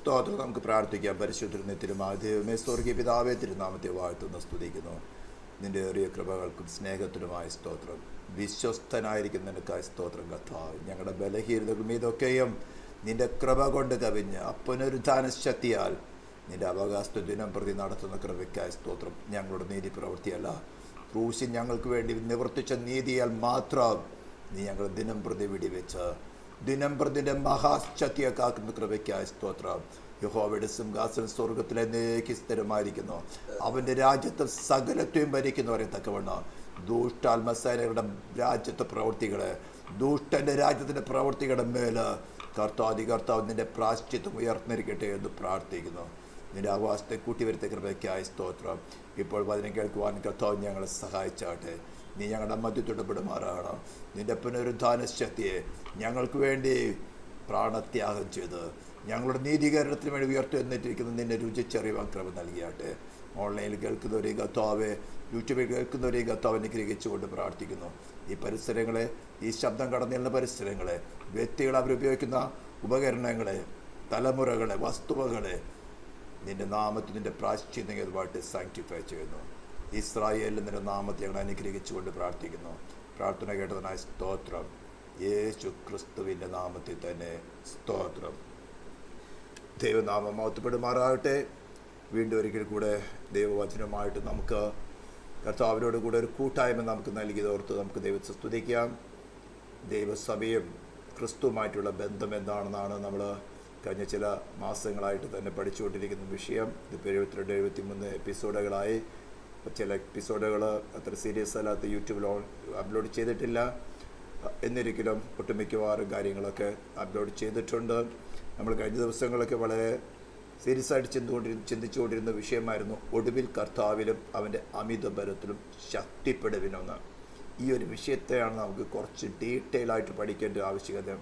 സ്തോത്രം. നമുക്ക് പ്രാർത്ഥിക്കാം. പരിശുദ്ധ തിരുനാമത്തെ സ്വർഗീയ പിതാവേ, തിരുനാമത്തെ വാഴ്ത്തുന്ന സ്തുതിക്കുന്നു. നിന്റെ ഏറിയ കൃപകൾക്കും സ്നേഹത്തിനുമായ സ്തോത്രം. വിശ്വസ്തനായിരിക്കുന്ന നിനക്കായ സ്തോത്രം കർത്താവേ. ഞങ്ങളുടെ ബലഹീനതകളും ഇതൊക്കെയും നിന്റെ കൃപ കൊണ്ട് കവിഞ്ഞ് പുനരുദ്ധാന ശക്തിയാൽ നിന്റെ അവകാശത്തെ ദിനം പ്രതി നടത്തുന്ന കൃപയ്ക്കായ സ്തോത്രം. ഞങ്ങളുടെ നീതി പ്രവൃത്തിയല്ല, ക്രൂശിൽ ഞങ്ങൾക്ക് വേണ്ടി നിവർത്തിച്ച നീതിയാൽ മാത്രം നീ ഞങ്ങൾ ദിനം പ്രതി വെടിവെച്ച് ദിനം പ്രതിൻ്റെ മഹാശക്തിയെ കാക്കുന്ന കൃപയ്ക്കായ സ്തോത്രം. യഹോവയുടെ സിംഹാസനം സ്വർഗത്തിലേക്ക് സ്ഥിരമായിരിക്കുന്നു. അവൻ്റെ രാജ്യത്തെ സകലത്വയും ഭരിക്കുന്നവരെ തക്കവണ്ണം ദുഷ്ടാത്മസേനകളുടെ രാജ്യത്തെ പ്രവൃത്തികളെ, ദുഷ്ടൻ്റെ രാജ്യത്തിൻ്റെ പ്രവൃത്തികളുടെ മേൽ കർത്താവ് നിന്റെ പ്രാശ്ചിത്വം ഉയർന്നിരിക്കട്ടെ എന്ന് പ്രാർത്ഥിക്കുന്നു. നിന്റെ ആവാസത്തെ കൂട്ടിവരുത്ത കൃപയ്ക്കായ സ്തോത്രം. ഇപ്പോൾ വചനം കേൾക്കുവാൻ കർത്താവ് ഞങ്ങളെ സഹായിച്ചാട്ടെ. നീ ഞങ്ങളുടെ മധ്യത്തോട് പെടുമാറാണ്. നിന്റെ പുനരുദ്ധാന ശക്തിയെ ഞങ്ങൾക്ക് വേണ്ടി പ്രാണത്യാഗം ചെയ്ത് ഞങ്ങളുടെ നീതീകരണത്തിന് വേണ്ടി ഉയർത്തെഴുന്നേറ്റിരിക്കുന്ന നിന്നെ രുചിച്ചറിയുവാൻ കൃപ നൽകിയാട്ടെ. ഓൺലൈനിൽ കേൾക്കുന്നവരെ കർത്താവെ, യൂട്യൂബിൽ കേൾക്കുന്നവരെ കർത്താവിനെ ഗ്രഹിച്ചുകൊണ്ട് പ്രാർത്ഥിക്കുന്നു. ഈ പരിസരങ്ങളെ, ഈ ശബ്ദം കടന്നിരുന്ന പരിസരങ്ങളെ, വ്യക്തികൾ അവരുപയോഗിക്കുന്ന ഉപകരണങ്ങളെ, തലമുറകളെ, വസ്തുവകളെ നിന്റെ നാമത്തിൽ നിന്റെ പ്രാശ്ചിത്യമായിട്ട് സാങ്ക്ടിഫൈ ചെയ്യുന്നു. ഇസ്രായേലിൽ നിന്റെ നാമത്തെ ഞങ്ങൾ അനുഗ്രഹിച്ചുകൊണ്ട് പ്രാർത്ഥിക്കുന്നു. പ്രാർത്ഥന കേട്ടതിനായ സ്തോത്രം. യേശു ക്രിസ്തുവിൻ്റെ നാമത്തിൽ തന്നെ സ്തോത്രം. ദൈവനാമം മഹത്വപ്പെടുമാറാകട്ടെ. വീണ്ടും ഒരിക്കൽ കൂടെ ദൈവവചനമായിട്ട് നമുക്ക് കർത്താവിനോട് കൂടെ ഒരു കൂട്ടായ്മ നമുക്ക് നൽകിയതോർത്ത് നമുക്ക് ദൈവത്തെ സ്തുതിക്കാം. ദൈവസഭയും ക്രിസ്തുവുമായിട്ടുള്ള ബന്ധം എന്താണെന്നാണ് നമ്മൾ കഴിഞ്ഞ ചില മാസങ്ങളായിട്ട് തന്നെ പഠിച്ചുകൊണ്ടിരിക്കുന്ന വിഷയം. ഇതിപ്പോൾ 72-73 എപ്പിസോഡുകളായി. ചില എപ്പിസോഡുകൾ അത്ര സീരിയസ് അല്ലാത്ത യൂട്യൂബിൽ അപ്ലോഡ് ചെയ്തിട്ടില്ല. എന്നിരിക്കലും ഒട്ടുമിക്കവാറും കാര്യങ്ങളൊക്കെ അപ്ലോഡ് ചെയ്തിട്ടുണ്ട്. നമ്മൾ കഴിഞ്ഞ ദിവസങ്ങളൊക്കെ വളരെ സീരിയസ് ആയിട്ട് ചിന്തിച്ചുകൊണ്ടിരുന്ന വിഷയമായിരുന്നു ഒടുവിൽ കർത്താവിലും അവൻ്റെ അമിത ബലത്തിലും ശക്തിപ്പെടുവിനൊന്ന്. ഈ ഒരു വിഷയത്തെയാണ് നമുക്ക് കുറച്ച് ഡീറ്റെയിൽ ആയിട്ട് പഠിക്കേണ്ട ആവശ്യകത.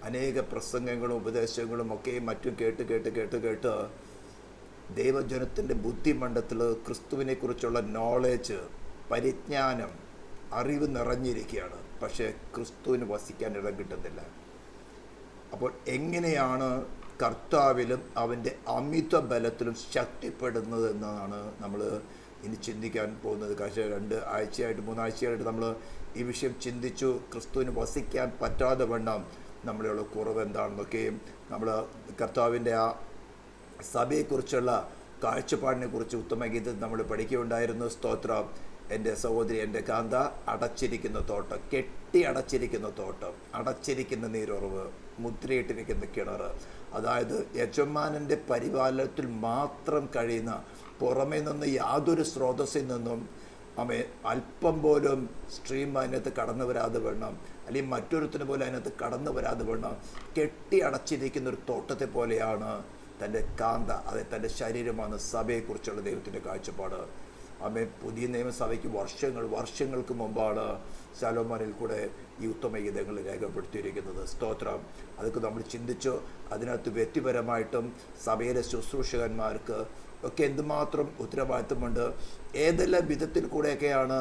അനേക പ്രസംഗങ്ങളും ഉപദേശങ്ങളും ഒക്കെ മറ്റും കേട്ട് ദൈവജനത്തിൻ്റെ ബുദ്ധിമണ്ഡലത്തിൽ ക്രിസ്തുവിനെക്കുറിച്ചുള്ള നോളേജ്, പരിജ്ഞാനം, അറിവ് നിറഞ്ഞിരിക്കുകയാണ്. പക്ഷേ ക്രിസ്തുവിന് വസിക്കാൻ ഇടം കിട്ടുന്നില്ല. അപ്പോൾ എങ്ങനെയാണ് കർത്താവിലും അവൻ്റെ അമിത ബലത്തിലും ശക്തിപ്പെടുന്നത് എന്നാണ് നമ്മൾ ഇനി ചിന്തിക്കാൻ പോകുന്നത്. പക്ഷേ 2 ആഴ്ചയായിട്ട് 3 ആഴ്ചയായിട്ട് നമ്മൾ ഈ വിഷയം ചിന്തിച്ചു. ക്രിസ്തുവിന് വസിക്കാൻ പറ്റാതെ വണ്ണം നമ്മളുള്ള കുറവ് എന്താണെന്നൊക്കെയും നമ്മൾ കർത്താവിൻ്റെ ആ സഭയെക്കുറിച്ചുള്ള കാഴ്ചപ്പാടിനെ കുറിച്ച് ഉത്തമഗീതത്തിൽ നമ്മൾ പഠിക്കുകയുണ്ടായിരുന്നു. സ്തോത്രം. എൻ്റെ സഹോദരി, എൻ്റെ കാന്ത, അടച്ചിരിക്കുന്ന തോട്ടം, കെട്ടി അടച്ചിരിക്കുന്ന തോട്ടം, അടച്ചിരിക്കുന്ന നീരുറവ്, മുദ്രയിട്ടിരിക്കുന്ന കിണർ. അതായത് യജമാനൻ്റെ പരിപാലനത്തിൽ മാത്രം കഴിയുന്ന, പുറമേ നിന്ന് യാതൊരു സ്രോതസ്സിൽ നിന്നും അല്പം പോലും സ്ട്രീം അതിനകത്ത് കടന്നു വരാതെ വേണം, അല്ലെങ്കിൽ മറ്റൊരുത്തിന് പോലും അതിനകത്ത് കടന്നു വരാതെ വേണം, കെട്ടി അടച്ചിരിക്കുന്ന ഒരു തോട്ടത്തെ പോലെയാണ് തൻ്റെ കാന്ത, അതെ തൻ്റെ ശരീരമാണ് സഭയെക്കുറിച്ചുള്ള ദൈവത്തിൻ്റെ കാഴ്ചപ്പാട്. പുതിയ നിയമസഭയ്ക്ക് വർഷങ്ങൾക്ക് മുമ്പാണ് ശലോമോനിൽ കൂടെ ഈ ഉത്തമഗീതങ്ങൾ രേഖപ്പെടുത്തിയിരിക്കുന്നത്. സ്തോത്രം. അതൊക്കെ നമ്മൾ ചിന്തിച്ചു. അതിനകത്ത് വ്യക്തിപരമായിട്ടും സഭയിലെ ശുശ്രൂഷകന്മാർക്ക് ഒക്കെ എന്തുമാത്രം ഉത്തരവാദിത്വമുണ്ട്, ഏതെല്ലാം വിധത്തിൽ കൂടെയൊക്കെയാണ്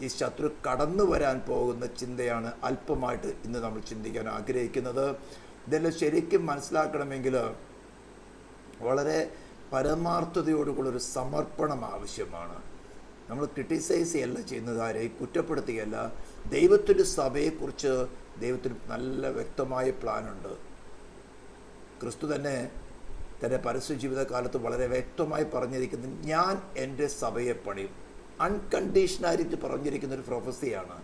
ഈ ശത്രു കടന്നു വരാൻ പോകുന്ന ചിന്തയാണ് അല്പമായിട്ട് ഇന്ന് നമ്മൾ ചിന്തിക്കാൻ ആഗ്രഹിക്കുന്നത്. ഇതെല്ലാം ശരിക്കും മനസ്സിലാക്കണമെങ്കിൽ വളരെ പരമാർത്ഥതയോടുകൂടൊരു സമർപ്പണം ആവശ്യമാണ്. നമ്മൾ ക്രിട്ടിസൈസ് ചെയ്യല്ല ചെയ്യുന്നത്, ആരെയും കുറ്റപ്പെടുത്തുകയല്ല. ദൈവത്തിൻ്റെ സഭയെക്കുറിച്ച് ദൈവത്തിന് നല്ല വ്യക്തമായ പ്ലാനുണ്ട്. ക്രിസ്തു തന്നെ തൻ്റെ പരസ്യ ജീവിതകാലത്ത് വളരെ വ്യക്തമായി പറഞ്ഞിരിക്കുന്നത്, ഞാൻ എൻ്റെ സഭയെ പണിയും. അൺകണ്ടീഷണായിട്ട് പറഞ്ഞിരിക്കുന്നൊരു പ്രൊഫസിയാണ്.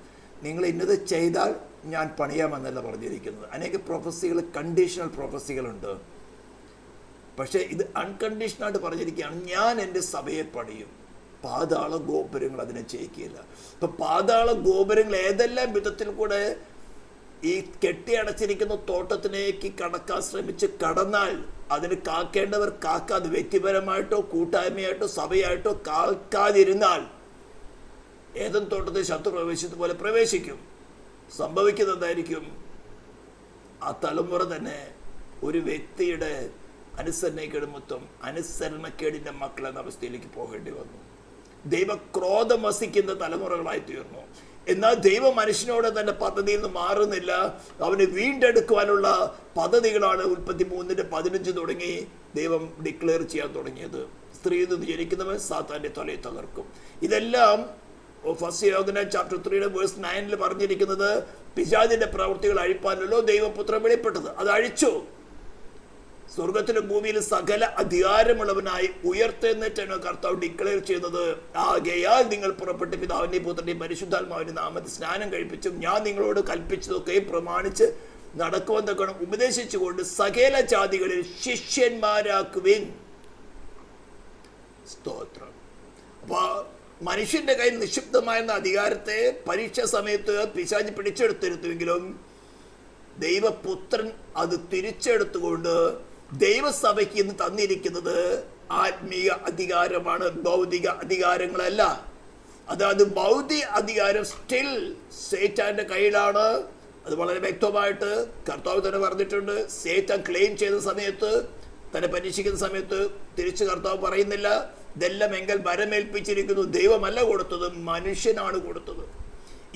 നിങ്ങൾ ഇന്നത് ചെയ്താൽ ഞാൻ പണിയാമെന്നല്ല പറഞ്ഞിരിക്കുന്നത്. അനേക പ്രൊഫസികൾ കണ്ടീഷണൽ പ്രൊഫസികളുണ്ട്. പക്ഷേ ഇത് അൺകണ്ടീഷണായിട്ട് പറഞ്ഞിരിക്കുകയാണ്, ഞാൻ എൻ്റെ സഭയെ പണിയും. പാതാള ഗോപുരങ്ങൾ അതിനെ ചെയ്യിക്കുകയില്ല. ഇപ്പം പാതാള ഗോപുരങ്ങൾ ഏതെല്ലാം വിധത്തിൽ കൂടെ ഈ കെട്ടിയടച്ചിരിക്കുന്ന തോട്ടത്തിലേക്ക് കടക്കാൻ ശ്രമിച്ച് കടന്നാൽ അതിന് കാക്കേണ്ടവർ കാക്കാതെ, വ്യക്തിപരമായിട്ടോ കൂട്ടായ്മയായിട്ടോ സഭയായിട്ടോ കാക്കാതിരുന്നാൽ ഏതും തോട്ടത്തിൽ ശത്രു പ്രവേശിച്ചതുപോലെ പ്രവേശിക്കും. സംഭവിക്കുന്നതായിരിക്കും ആ തലമുറ തന്നെ ഒരു വ്യക്തിയുടെ അനുസരണക്കേടിൻ്റെ മക്കളെന്ന അവസ്ഥയിലേക്ക് പോകേണ്ടി വന്നു. ദൈവക്രോധം വസിക്കുന്ന തലമുറകളായി തീർന്നു. എന്നാൽ ദൈവം മനുഷ്യനോട് തന്റെ പദ്ധതിയിൽ നിന്ന് മാറുന്നില്ല. അവന് വീണ്ടെടുക്കുവാനുള്ള പദ്ധതികളാണ് 3:15 തുടങ്ങി ദൈവം ഡിക്ലെയർ ചെയ്യാൻ തുടങ്ങിയത്. സ്ത്രീയിൽ നിന്ന് ജനിക്കുന്നവൻ സാത്താന്റെ തലയെ തകർക്കും. ഇതെല്ലാം ഫസ്റ്റ് യോഹന്നാൻ ചാപ്റ്റർ 3:9 പറഞ്ഞിരിക്കുന്നത് പിശാചിന്റെ പ്രവൃത്തികൾ അഴിപ്പാനല്ലോ ദൈവപുത്രൻ വെളിപ്പെട്ടത്. അത് അഴിച്ചു. സ്വർഗത്തിലും ഭൂമിയിലും സകല അധികാരമുള്ളവനായി ഉയർത്തെഴുന്നേറ്റാണ് കർത്താവ് ഡിക്ലെയർ ചെയ്യുന്നത്. ആകയാൽ നിങ്ങൾ പുറപ്പെട്ട് പിതാവിന്റെയും പുത്രന്റെയും പരിശുദ്ധാത്മാവിന്റെ നാമത്തിൽ സ്നാനം കഴിപ്പിച്ചും ഞാൻ നിങ്ങളോട് കൽപ്പിച്ചതൊക്കെയും പ്രമാണിച്ച് നടക്കുമെന്നൊക്കെ ഉപദേശിച്ചുകൊണ്ട് സകല ജാതികളിൽ ശിഷ്യന്മാരാക്കുവിൻ. സ്തോത്രം. അപ്പൊ മനുഷ്യന്റെ കയ്യിൽ നിക്ഷിപ്തമായിരുന്ന അധികാരത്തെ പരീക്ഷ സമയത്ത് പിശാച് പിടിച്ചെടുത്തിരുത്തുമെങ്കിലും ദൈവപുത്രൻ അത് തിരിച്ചെടുത്തുകൊണ്ട് ദൈവസഭയ്ക്ക് ഇന്ന് തന്നിരിക്കുന്നത് ആത്മീയ അധികാരമാണ്, ഭൗതിക അധികാരങ്ങളല്ല. അതായത് ഭൗതിക അധികാരം സ്റ്റിൽ സേറ്റാന്റെ കയ്യിലാണ്. അത് വളരെ വ്യക്തമായിട്ട് കർത്താവ് തന്നെ പറഞ്ഞിട്ടുണ്ട്. സേറ്റാൻ ക്ലെയിം ചെയ്ത സമയത്ത്, തന്നെ പരീക്ഷിക്കുന്ന സമയത്ത് തിരിച്ച് കർത്താവ് പറയുന്നില്ല ഇതെല്ലാം എങ്കിൽ വരമേൽപ്പിച്ചിരിക്കുന്നു, ദൈവമല്ല കൊടുത്തത്, മനുഷ്യനാണ് കൊടുത്തത്.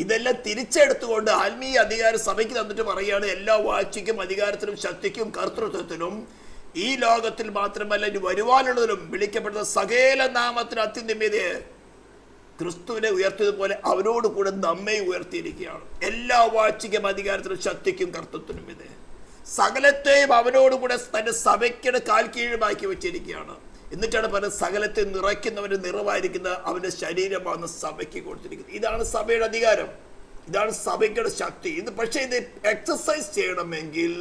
ഇതെല്ലാം തിരിച്ചെടുത്തുകൊണ്ട് ആത്മീയ അധികാരം സഭയ്ക്ക് തന്നിട്ട് പറയുകയാണ് എല്ലാ വാഴ്ചയ്ക്കും അധികാരത്തിനും ശക്തിക്കും കർത്തൃത്വത്തിനും ഈ ലോകത്തിൽ മാത്രമല്ല ഇനി വരുവാനുള്ളതിലും വിളിക്കപ്പെടുന്ന സകല നാമത്തിന് അത്യുന്നതയെ ക്രിസ്തുവിനെ ഉയർത്തിയതുപോലെ അവനോട് കൂടെ നമ്മെ ഉയർത്തിയിരിക്കുകയാണ്. എല്ലാ വാഴ്ചയ്ക്കും അധികാരത്തിനും ശക്തിക്കും കർത്തൃത്വത്തിനും ഇത് സകലത്തെയും അവനോടുകൂടെ തന്റെ സഭയ്ക്കിടെ കാൽ കീഴുമാക്കി വെച്ചിരിക്കുകയാണ്. എന്നിട്ടാണ് പല സകലത്തെ നിറയ്ക്കുന്നവന്റെ നിറവായിരിക്കുന്ന അവന്റെ ശരീരമാണ് സഭയ്ക്ക് കൊടുത്തിരിക്കുന്നത്. ഇതാണ് സഭയുടെ അധികാരം, ഇതാണ് സഭയ്ക്കുടെ ശക്തി. ഇത് പക്ഷേ ഇത് എക്സസൈസ് ചെയ്യണമെങ്കിൽ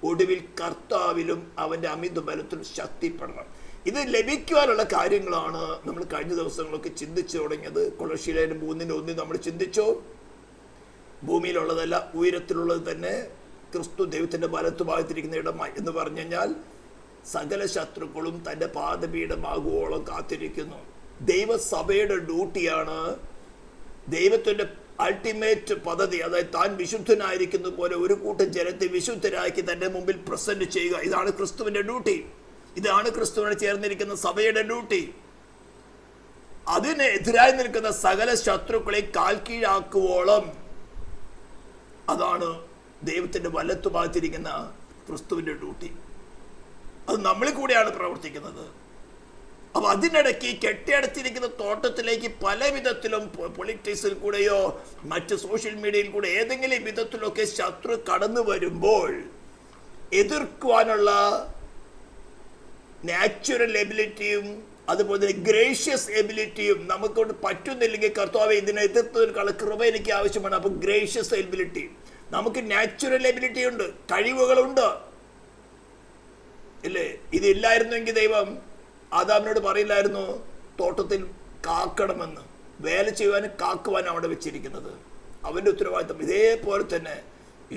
ഒടുവിൽ കർത്താവിലും അവന്റെ അമിത ബലത്തിലും ശക്തിപ്പെടണം. ഇത് ലഭിക്കുവാനുള്ള കാര്യങ്ങളാണ് നമ്മൾ കഴിഞ്ഞ ദിവസങ്ങളൊക്കെ ചിന്തിച്ചു തുടങ്ങിയത്. കൊളോസ്യർ 3:1 നമ്മൾ ചിന്തിച്ചു. ഭൂമിയിലുള്ളതല്ല ഉയരത്തിലുള്ളത് തന്നെ ക്രിസ്തു ദൈവത്തിന്റെ വലത്തു ഭാഗത്തിരിക്കുന്ന ഇടമായി എന്ന് പറഞ്ഞു കഴിഞ്ഞാൽ സകല ശത്രുക്കളും തൻ്റെ പാദപീഠമാകുവോളം കാത്തിരിക്കുന്നു. ദൈവസഭയുടെ ഡ്യൂട്ടിയാണ് ദൈവത്തിൻ്റെ അൾട്ടിമേറ്റ് പദ്ധതി, അതായത് താൻ വിശുദ്ധനായിരിക്കുന്ന പോലെ ഒരു കൂട്ടം ജനത്തെ വിശുദ്ധരാക്കി തൻ്റെ മുമ്പിൽ പ്രസന്റ് ചെയ്യുക. ഇതാണ് ക്രിസ്തുവിൻ്റെ ഡ്യൂട്ടി. ഇതാണ് ക്രിസ്തുവിനെ ചേർന്നിരിക്കുന്ന സഭയുടെ ഡ്യൂട്ടി. അതിനെതിരായി നിൽക്കുന്ന സകല ശത്രുക്കളെ കാൽ കീഴാക്കുവോളം അതാണ് ദൈവത്തിൻ്റെ വലത്തു ഭാഗത്തിരിക്കുന്ന ക്രിസ്തുവിൻ്റെ ഡ്യൂട്ടി. അത് നമ്മളിൽ കൂടെയാണ് പ്രവർത്തിക്കുന്നത്. അപ്പൊ അതിനിടയ്ക്ക് കെട്ടിയടച്ചിരിക്കുന്ന തോട്ടത്തിലേക്ക് പല വിധത്തിലും പൊളിറ്റിക്സിൽ കൂടെയോ മറ്റ് സോഷ്യൽ മീഡിയയിൽ കൂടെ ഏതെങ്കിലും വിധത്തിലൊക്കെ ശത്രു കടന്നു വരുമ്പോൾ എതിർക്കുവാനുള്ള നാച്ചുറൽ എബിലിറ്റിയും അതുപോലെ ഗ്രേഷ്യസ് എബിലിറ്റിയും നമുക്കൊണ്ട് പറ്റുന്നില്ലെങ്കിൽ കർത്താവേ ഇതിനെ എതിർത്തതിനുള്ള കൃപ എനിക്ക് ആവശ്യമാണ്. അപ്പൊ ഗ്രേഷ്യസ് എബിലിറ്റി, നമുക്ക് നാച്ചുറൽ എബിലിറ്റി ഉണ്ട്, കഴിവുകളുണ്ട് ഇല്ലേ? ഇതില്ലായിരുന്നെങ്കിൽ ദൈവം ആദാമിനോട് പറയില്ലായിരുന്നു തോട്ടത്തിൽ കാക്കണമെന്ന്. വേല ചെയ്യുവാനും കാക്കുവാനും അവിടെ വെച്ചിരിക്കുന്നത് അവന്റെ ഉത്തരവാദിത്തം. ഇതേപോലെ തന്നെ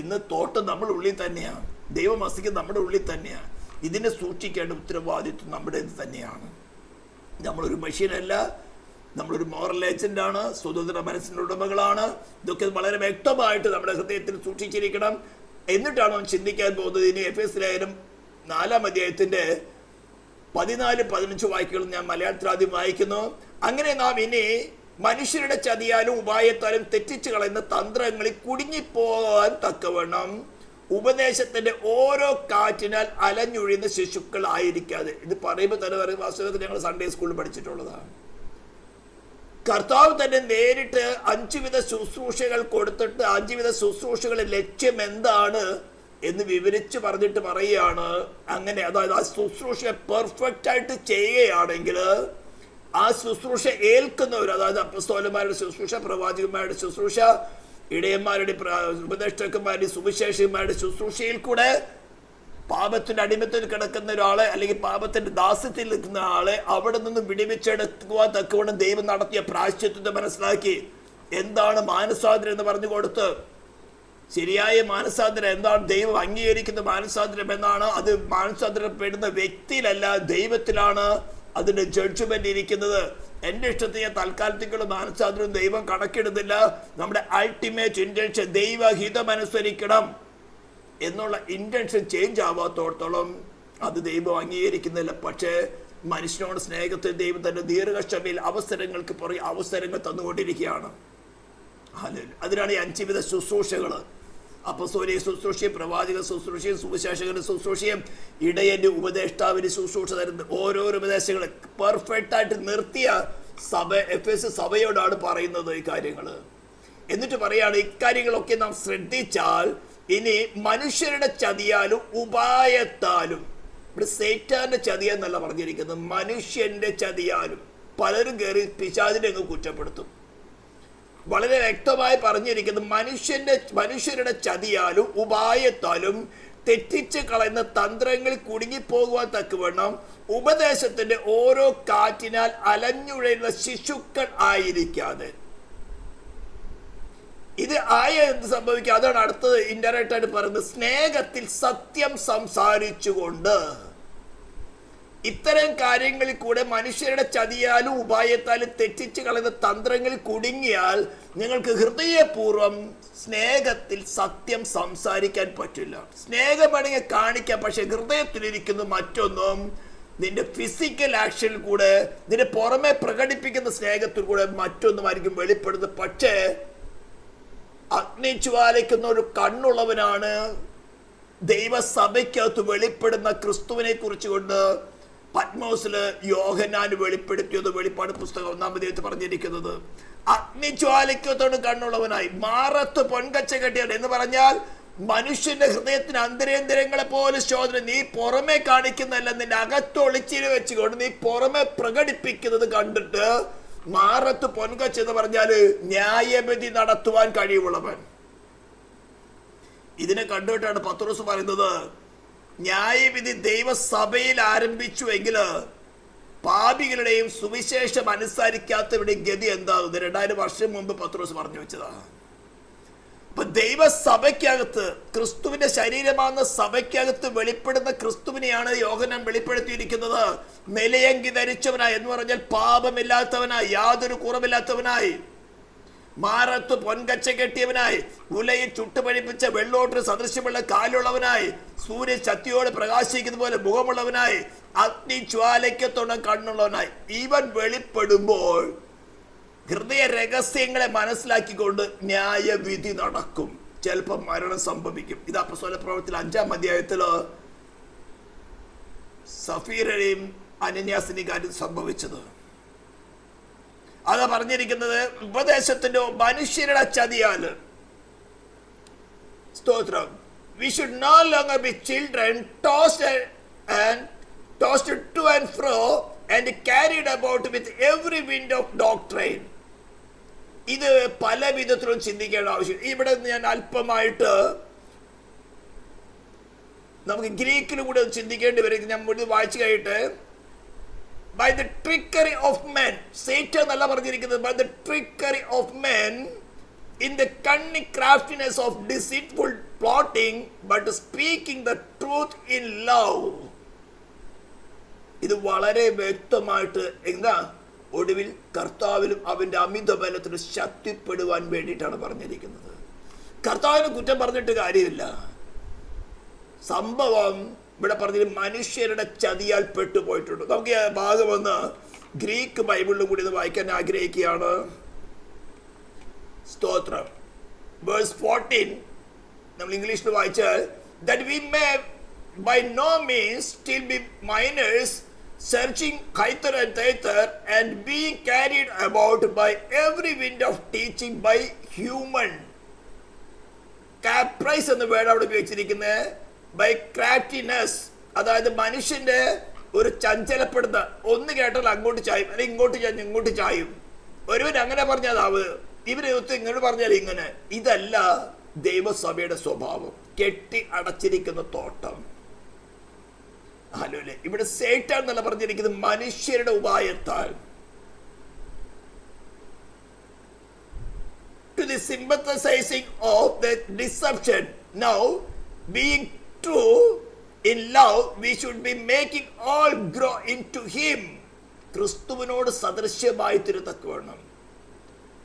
ഇന്ന് തോട്ടം നമ്മുടെ ഉള്ളിൽ തന്നെയാണ്, ദൈവം വസിക്കുന്നത് നമ്മുടെ ഉള്ളിൽ തന്നെയാണ്. ഇതിനെ സൂക്ഷിക്കേണ്ട ഉത്തരവാദിത്വം നമ്മുടേത് തന്നെയാണ്. നമ്മളൊരു മെഷീനല്ല, നമ്മളൊരു മോറൽ ഏജന്റാണ്, സ്വതന്ത്ര മനസ്സിൻ്റെ ഉടമകളാണ്. ഇതൊക്കെ വളരെ വ്യക്തമായിട്ട് നമ്മുടെ ഹൃദയത്തിൽ സൂക്ഷിച്ചിരിക്കണം. എന്നിട്ടാണ് നാം ചിന്തിക്കാൻ പോകുന്നത്. ഇനി എഫേസ്യ ലേഖനം 4-ാം അധ്യായത്തിന്റെ 14-15 വാക്യങ്ങൾ ഞാൻ മലയാളത്തിൽ ആദ്യം വായിക്കുന്നു. അങ്ങനെ നാം ഇനി മനുഷ്യരുടെ ചതിയാലും ഉപായത്താലും തെറ്റിച്ചു കളയുന്ന തന്ത്രങ്ങളിൽ കുടുങ്ങിപ്പോകാൻ തക്കവണ്ണം ഉപദേശത്തിന്റെ ഓരോ കാറ്റിനാൽ അലഞ്ഞൊഴിയുന്ന ശിശുക്കൾ ആയിരിക്കാതെ. ഇത് പറയുമ്പോൾ തന്നെ പറയും, വാസ്തവത്തിൽ ഞങ്ങൾ സൺഡേ സ്കൂളിൽ പഠിച്ചിട്ടുള്ളതാണ്. കർത്താവ് തന്നെ നേരിട്ട് 5 വിധ ശുശ്രൂഷകൾ കൊടുത്തിട്ട് 5 വിധ ശുശ്രൂഷകളുടെ ലക്ഷ്യം എന്താണ് എന്ന് വിവരിച്ച് പറഞ്ഞിട്ട് പറയുകയാണ്. അങ്ങനെ അതായത് ആ ശുശ്രൂഷ പെർഫെക്റ്റ് ആയിട്ട് ചെയ്യുകയാണെങ്കിൽ ആ ശുശ്രൂഷ ഏൽക്കുന്നവർ, അതായത് അപ്പസ്തോലന്മാരുടെ ശുശ്രൂഷ, പ്രവാചകന്മാരുടെ ശുശ്രൂഷ, ഇടയന്മാരുടെ, ഉപദേഷ്ടാക്കന്മാരുടെ, സുവിശേഷകന്മാരുടെ ശുശ്രൂഷയിൽ കൂടെ പാപത്തിന്റെ അടിമത്തിൽ കിടക്കുന്ന ഒരാളെ അല്ലെങ്കിൽ പാപത്തിന്റെ ദാസ്യത്തിൽ നിൽക്കുന്ന ആളെ അവിടെ നിന്നും വിടിവെച്ചെടുക്കുവാൻ തക്കവണ്ണം ദൈവം നടത്തിയ പ്രായശ്ചിത്തത്തെ മനസ്സിലാക്കി എന്താണ് മാനസാന്തരം എന്ന് പറഞ്ഞു കൊടുത്ത്, ശരിയായ മാനസാന്തരം എന്താണ്, ദൈവം അംഗീകരിക്കുന്ന മാനസാന്തരം എന്നാണ്. അത് മാനസാന്തരപ്പെടുന്ന വ്യക്തിയിലല്ല, ദൈവത്തിലാണ് അതിന്റെ ജഡ്ജ്മെന്റ് ഇരിക്കുന്നത്. എൻ്റെ ഇഷ്ടത്തിന് ഞാൻ തൽക്കാലത്തേക്കുള്ള മാനസാന്തരം ദൈവം കണക്കിടുന്നില്ല. നമ്മുടെ അൾട്ടിമേറ്റ് ഇന്റൻഷൻ ദൈവഹിതമനുസരിക്കണം എന്നുള്ള ഇന്റൻഷൻ ചേഞ്ച് ആവാത്തോടത്തോളം അത് ദൈവം അംഗീകരിക്കുന്നില്ല. പക്ഷേ മനുഷ്യനോട് സ്നേഹത്തിൽ ദൈവം തന്റെ ദീർഘക്ഷമയിൽ അവസരങ്ങൾക്ക് പുറകെ അവസരങ്ങൾ തന്നുകൊണ്ടിരിക്കുകയാണ്. അതിനാണ് ഈ 5 വിധ ശുശ്രൂഷകൾ: അപ്പസ്തോലിക ശുശ്രൂഷയും, പ്രവാചക ശുശ്രൂഷയും, സുവിശേഷകന്റെ ശുശ്രൂഷയും, ഇടയന്റെ ഉപദേഷ്ടാവിന് ശുശ്രൂഷ തരുന്നത്. ഓരോരോ ഉപദേശങ്ങൾ പെർഫെക്റ്റ് ആയിട്ട് നിർത്തിയ സഭ, എഫേസ്യ സഭയോടാണ് പറയുന്നത് ഈ കാര്യങ്ങൾ. എന്നിട്ട് പറയാണ്, ഇക്കാര്യങ്ങളൊക്കെ നാം ശ്രദ്ധിച്ചാൽ ഇനി മനുഷ്യരുടെ ചതിയാലും ഉപായത്താലും, ഇവിടെ സൈത്താന്റെ ചതിയ എന്നല്ല പറഞ്ഞിരിക്കുന്നത്, മനുഷ്യന്റെ ചതിയാലും. പലരും കയറി പിശാചിനെ അങ്ങ് കുറ്റപ്പെടുത്തും. വളരെ വ്യക്തമായി പറഞ്ഞിരിക്കുന്നത് മനുഷ്യരുടെ ചതിയാലും ഉപായത്താലും തെറ്റിച്ച് കളയുന്ന തന്ത്രങ്ങളിൽ കുടുങ്ങിപ്പോകുവാൻ തക്കവണ്ണം ഉപദേശത്തിന്റെ ഓരോ കാറ്റിനാൽ അലഞ്ഞുഴയുന്ന ശിശുക്കൾ ആയിരിക്കാതെ. ഇത് എന്ത് സംഭവിക്കുക? അതാണ് അടുത്തത് ഇൻഡയറക്റ്റ് ആയിട്ട് പറയുന്നത്. സ്നേഹത്തിൽ സത്യം സംസാരിച്ചുകൊണ്ട്. ഇത്തരം കാര്യങ്ങളിൽ കൂടെ മനുഷ്യരുടെ ചതിയാലും ഉപായത്താലും തെറ്റിച്ച് കളയുന്ന തന്ത്രങ്ങളിൽ കുടുങ്ങിയാൽ നിങ്ങൾക്ക് ഹൃദയപൂർവ്വം സ്നേഹത്തിൽ സത്യം സംസാരിക്കാൻ പറ്റില്ല. സ്നേഹം വേണമെങ്കിൽ കാണിക്കാം, പക്ഷെ ഹൃദയത്തിലിരിക്കുന്ന മറ്റൊന്നും നിന്റെ ഫിസിക്കൽ ആക്ഷനിൽ കൂടെ, നിന്റെ പുറമെ പ്രകടിപ്പിക്കുന്ന സ്നേഹത്തിൽ കൂടെ മറ്റൊന്നുമായിരിക്കും വെളിപ്പെടുന്നത്. പക്ഷേ അഗ്നിജ്വാലയ്ക്കുന്ന ഒരു കണ്ണുള്ളവനാണ് ദൈവസഭയ്ക്കകത്ത് വെളിപ്പെടുന്ന ക്രിസ്തുവിനെ കുറിച്ചുകൊണ്ട് പത്മോസില് യോഹന്നാൻ വെളിപ്പെടുത്തിയത്. വെളിപ്പാട് പുസ്തകം 1-ാം അധ്യായത്തിൽ പറഞ്ഞിരിക്കുന്നത് അഗ്നിജ്വാലയ്ക്കകത്തോട് കണ്ണുള്ളവനായി മാറത്ത് പൊൻകച്ച കെട്ടിയാണ് എന്ന് പറഞ്ഞാൽ മനുഷ്യന്റെ ഹൃദയത്തിന് അന്തരേന്തരങ്ങളെ പോലെ ശോധന. നീ പുറമെ കാണിക്കുന്നതല്ല, നിന്റെ അകത്തൊളിച്ചിരി വെച്ചുകൊണ്ട് നീ പുറമെ പ്രകടിപ്പിക്കുന്നത് കണ്ടിട്ട് മാറത്ത് പൊൻകച്ച എന്ന് പറഞ്ഞാല് ന്യായവിധി നടത്തുവാൻ കഴിവുള്ളവൻ. ഇതിനെ കണ്ടുകൊണ്ടാണ് പത്രോസ് പറയുന്നത്, ന്യായവിധി ദൈവസഭയിൽ ആരംഭിച്ചുവെങ്കിൽ പാപികളുടെയും സുവിശേഷം അനുസരിക്കാത്തവരുടെയും ഗതി എന്താകുന്നത്? 2000 വർഷം മുമ്പ് പത്രോസ് പറഞ്ഞു വെച്ചതാ. അപ്പൊ ദൈവസഭയ്ക്കകത്ത്, ക്രിസ്തുവിന്റെ ശരീരമാകുന്ന സഭയ്ക്കകത്ത് വെളിപ്പെടുന്ന ക്രിസ്തുവിനെയാണ് യോഹന്നാൻ വെളിപ്പെടുത്തിയിരിക്കുന്നത്. നിലയങ്കി ധരിച്ചവനായി എന്ന് പറഞ്ഞാൽ പാപമില്ലാത്തവനായി, യാതൊരു കുറവില്ലാത്തവനായി, മാറത്ത് പൊൻകച്ച കെട്ടിയവനായി, ഉലയിൽ ചുട്ടുപഴിപ്പിച്ച വെള്ളോട്ട് സദൃശ്യമുള്ള കാലുള്ളവനായി, സൂര്യ ശക്തിയോട് പ്രകാശിക്കുന്ന പോലെ മുഖമുള്ളവനായി, അഗ്നിജ്വാലയ്ക്കത്തോളം കണ്ണുള്ളവനായി. ഇവൻ വെളിപ്പെടുമ്പോൾ ഹൃദയ രഹസ്യങ്ങളെ മനസ്സിലാക്കിക്കൊണ്ട് ന്യായവിധി നടക്കും. ചിലപ്പോൾ മരണം സംഭവിക്കും. ഇത് അപ്പോസ്തല പ്രവൃത്തിയിൽ 5-ാം അധ്യായത്തില് സഫീറയും അനന്യാസിനെയും കാര്യം സംഭവിച്ചത്. അതാ പറഞ്ഞിരിക്കുന്നത്, ഉപദേശത്തിന്റെ മനുഷ്യരുടെ ചതിയാല്. സ്തോത്രം. We should no longer be children tossed to and fro and carried about with every wind of doctrine. ഇത് പല വിധത്തിലും ചിന്തിക്കേണ്ട ആവശ്യം. ഇവിടെ ഞാൻ അല്പമായിട്ട് നമുക്ക് ഗ്രീക്കിലും കൂടെ ചിന്തിക്കേണ്ടി വരും. ഞാൻ മുഴുവൻ വായിച്ചു കഴിഞ്ഞിട്ട്, by the trickery of men, Satan എന്നല്ല പറഞ്ഞിരിക്കുന്നത്, by the trickery of men, in the cunning craftiness of deceitful plotting, but speaking the truth in love. ഇത് വളരെ വ്യക്തമായിട്ട് എന്താ, ഒടുവിൽ കർത്താവിലും അവന്റെ അമിത ബലത്തിന് ശക്തിപ്പെടുവാൻ വേണ്ടിയിട്ടാണ് പറഞ്ഞിരിക്കുന്നത്. കർത്താവിന് കുറ്റം പറഞ്ഞിട്ട് കാര്യമില്ല. സംഭവം ഇവിടെ പറഞ്ഞ മനുഷ്യരുടെ ചതിയാൽ പെട്ടുപോയിട്ടുണ്ട്. നമുക്ക് ഈ ഭാഗം ഒന്ന് ഗ്രീക്ക് ബൈബിളിലും കൂടി ഇത് വായിക്കാൻ ആഗ്രഹിക്കുകയാണ്. സ്തോത്രം. വേഴ്സ് 14 നമ്മൾ ഇംഗ്ലീഷിൽ വായിച്ചാൽ, that we may by no means still be minors, searching hither and thither, and being carried about by every wind of teaching by human caprice എന്ന വേർഡ് അവിടെ ഉപയോഗിച്ചിരിക്കുന്നത്. ബൈ ക്രാഫ്റ്റിനെസ്, അതായത് മനുഷ്യന്റെ ഒരു ചഞ്ചലപ്പെടുന്ന, ഒന്ന് കേട്ടാൽ അങ്ങോട്ട് ചായും, അല്ലെങ്കിൽ ഇങ്ങോട്ട് ചായും. ഒരുവൻ അങ്ങനെ പറഞ്ഞാൽ ഇവരെ ഇങ്ങോട്ട് പറഞ്ഞാൽ ഇങ്ങനെ. ഇതല്ല ദൈവസഭയുടെ സ്വഭാവം. കെട്ടി അടച്ചിരിക്കുന്ന തോട്ടം. ഹല്ലേലൂയ. ഇവിടെ സൈത്താൻ എന്നല്ല പറഞ്ഞിരിക്കുന്നത്, മനുഷ്യരുടെ ഉപായത്താൽ. To the sympathizing of the deception. Now, being true in love, we should be making all grow into him. ക്രിസ്തുവിനോട് സദൃശ്യമായി തീരത്തക്കവണ്ണം,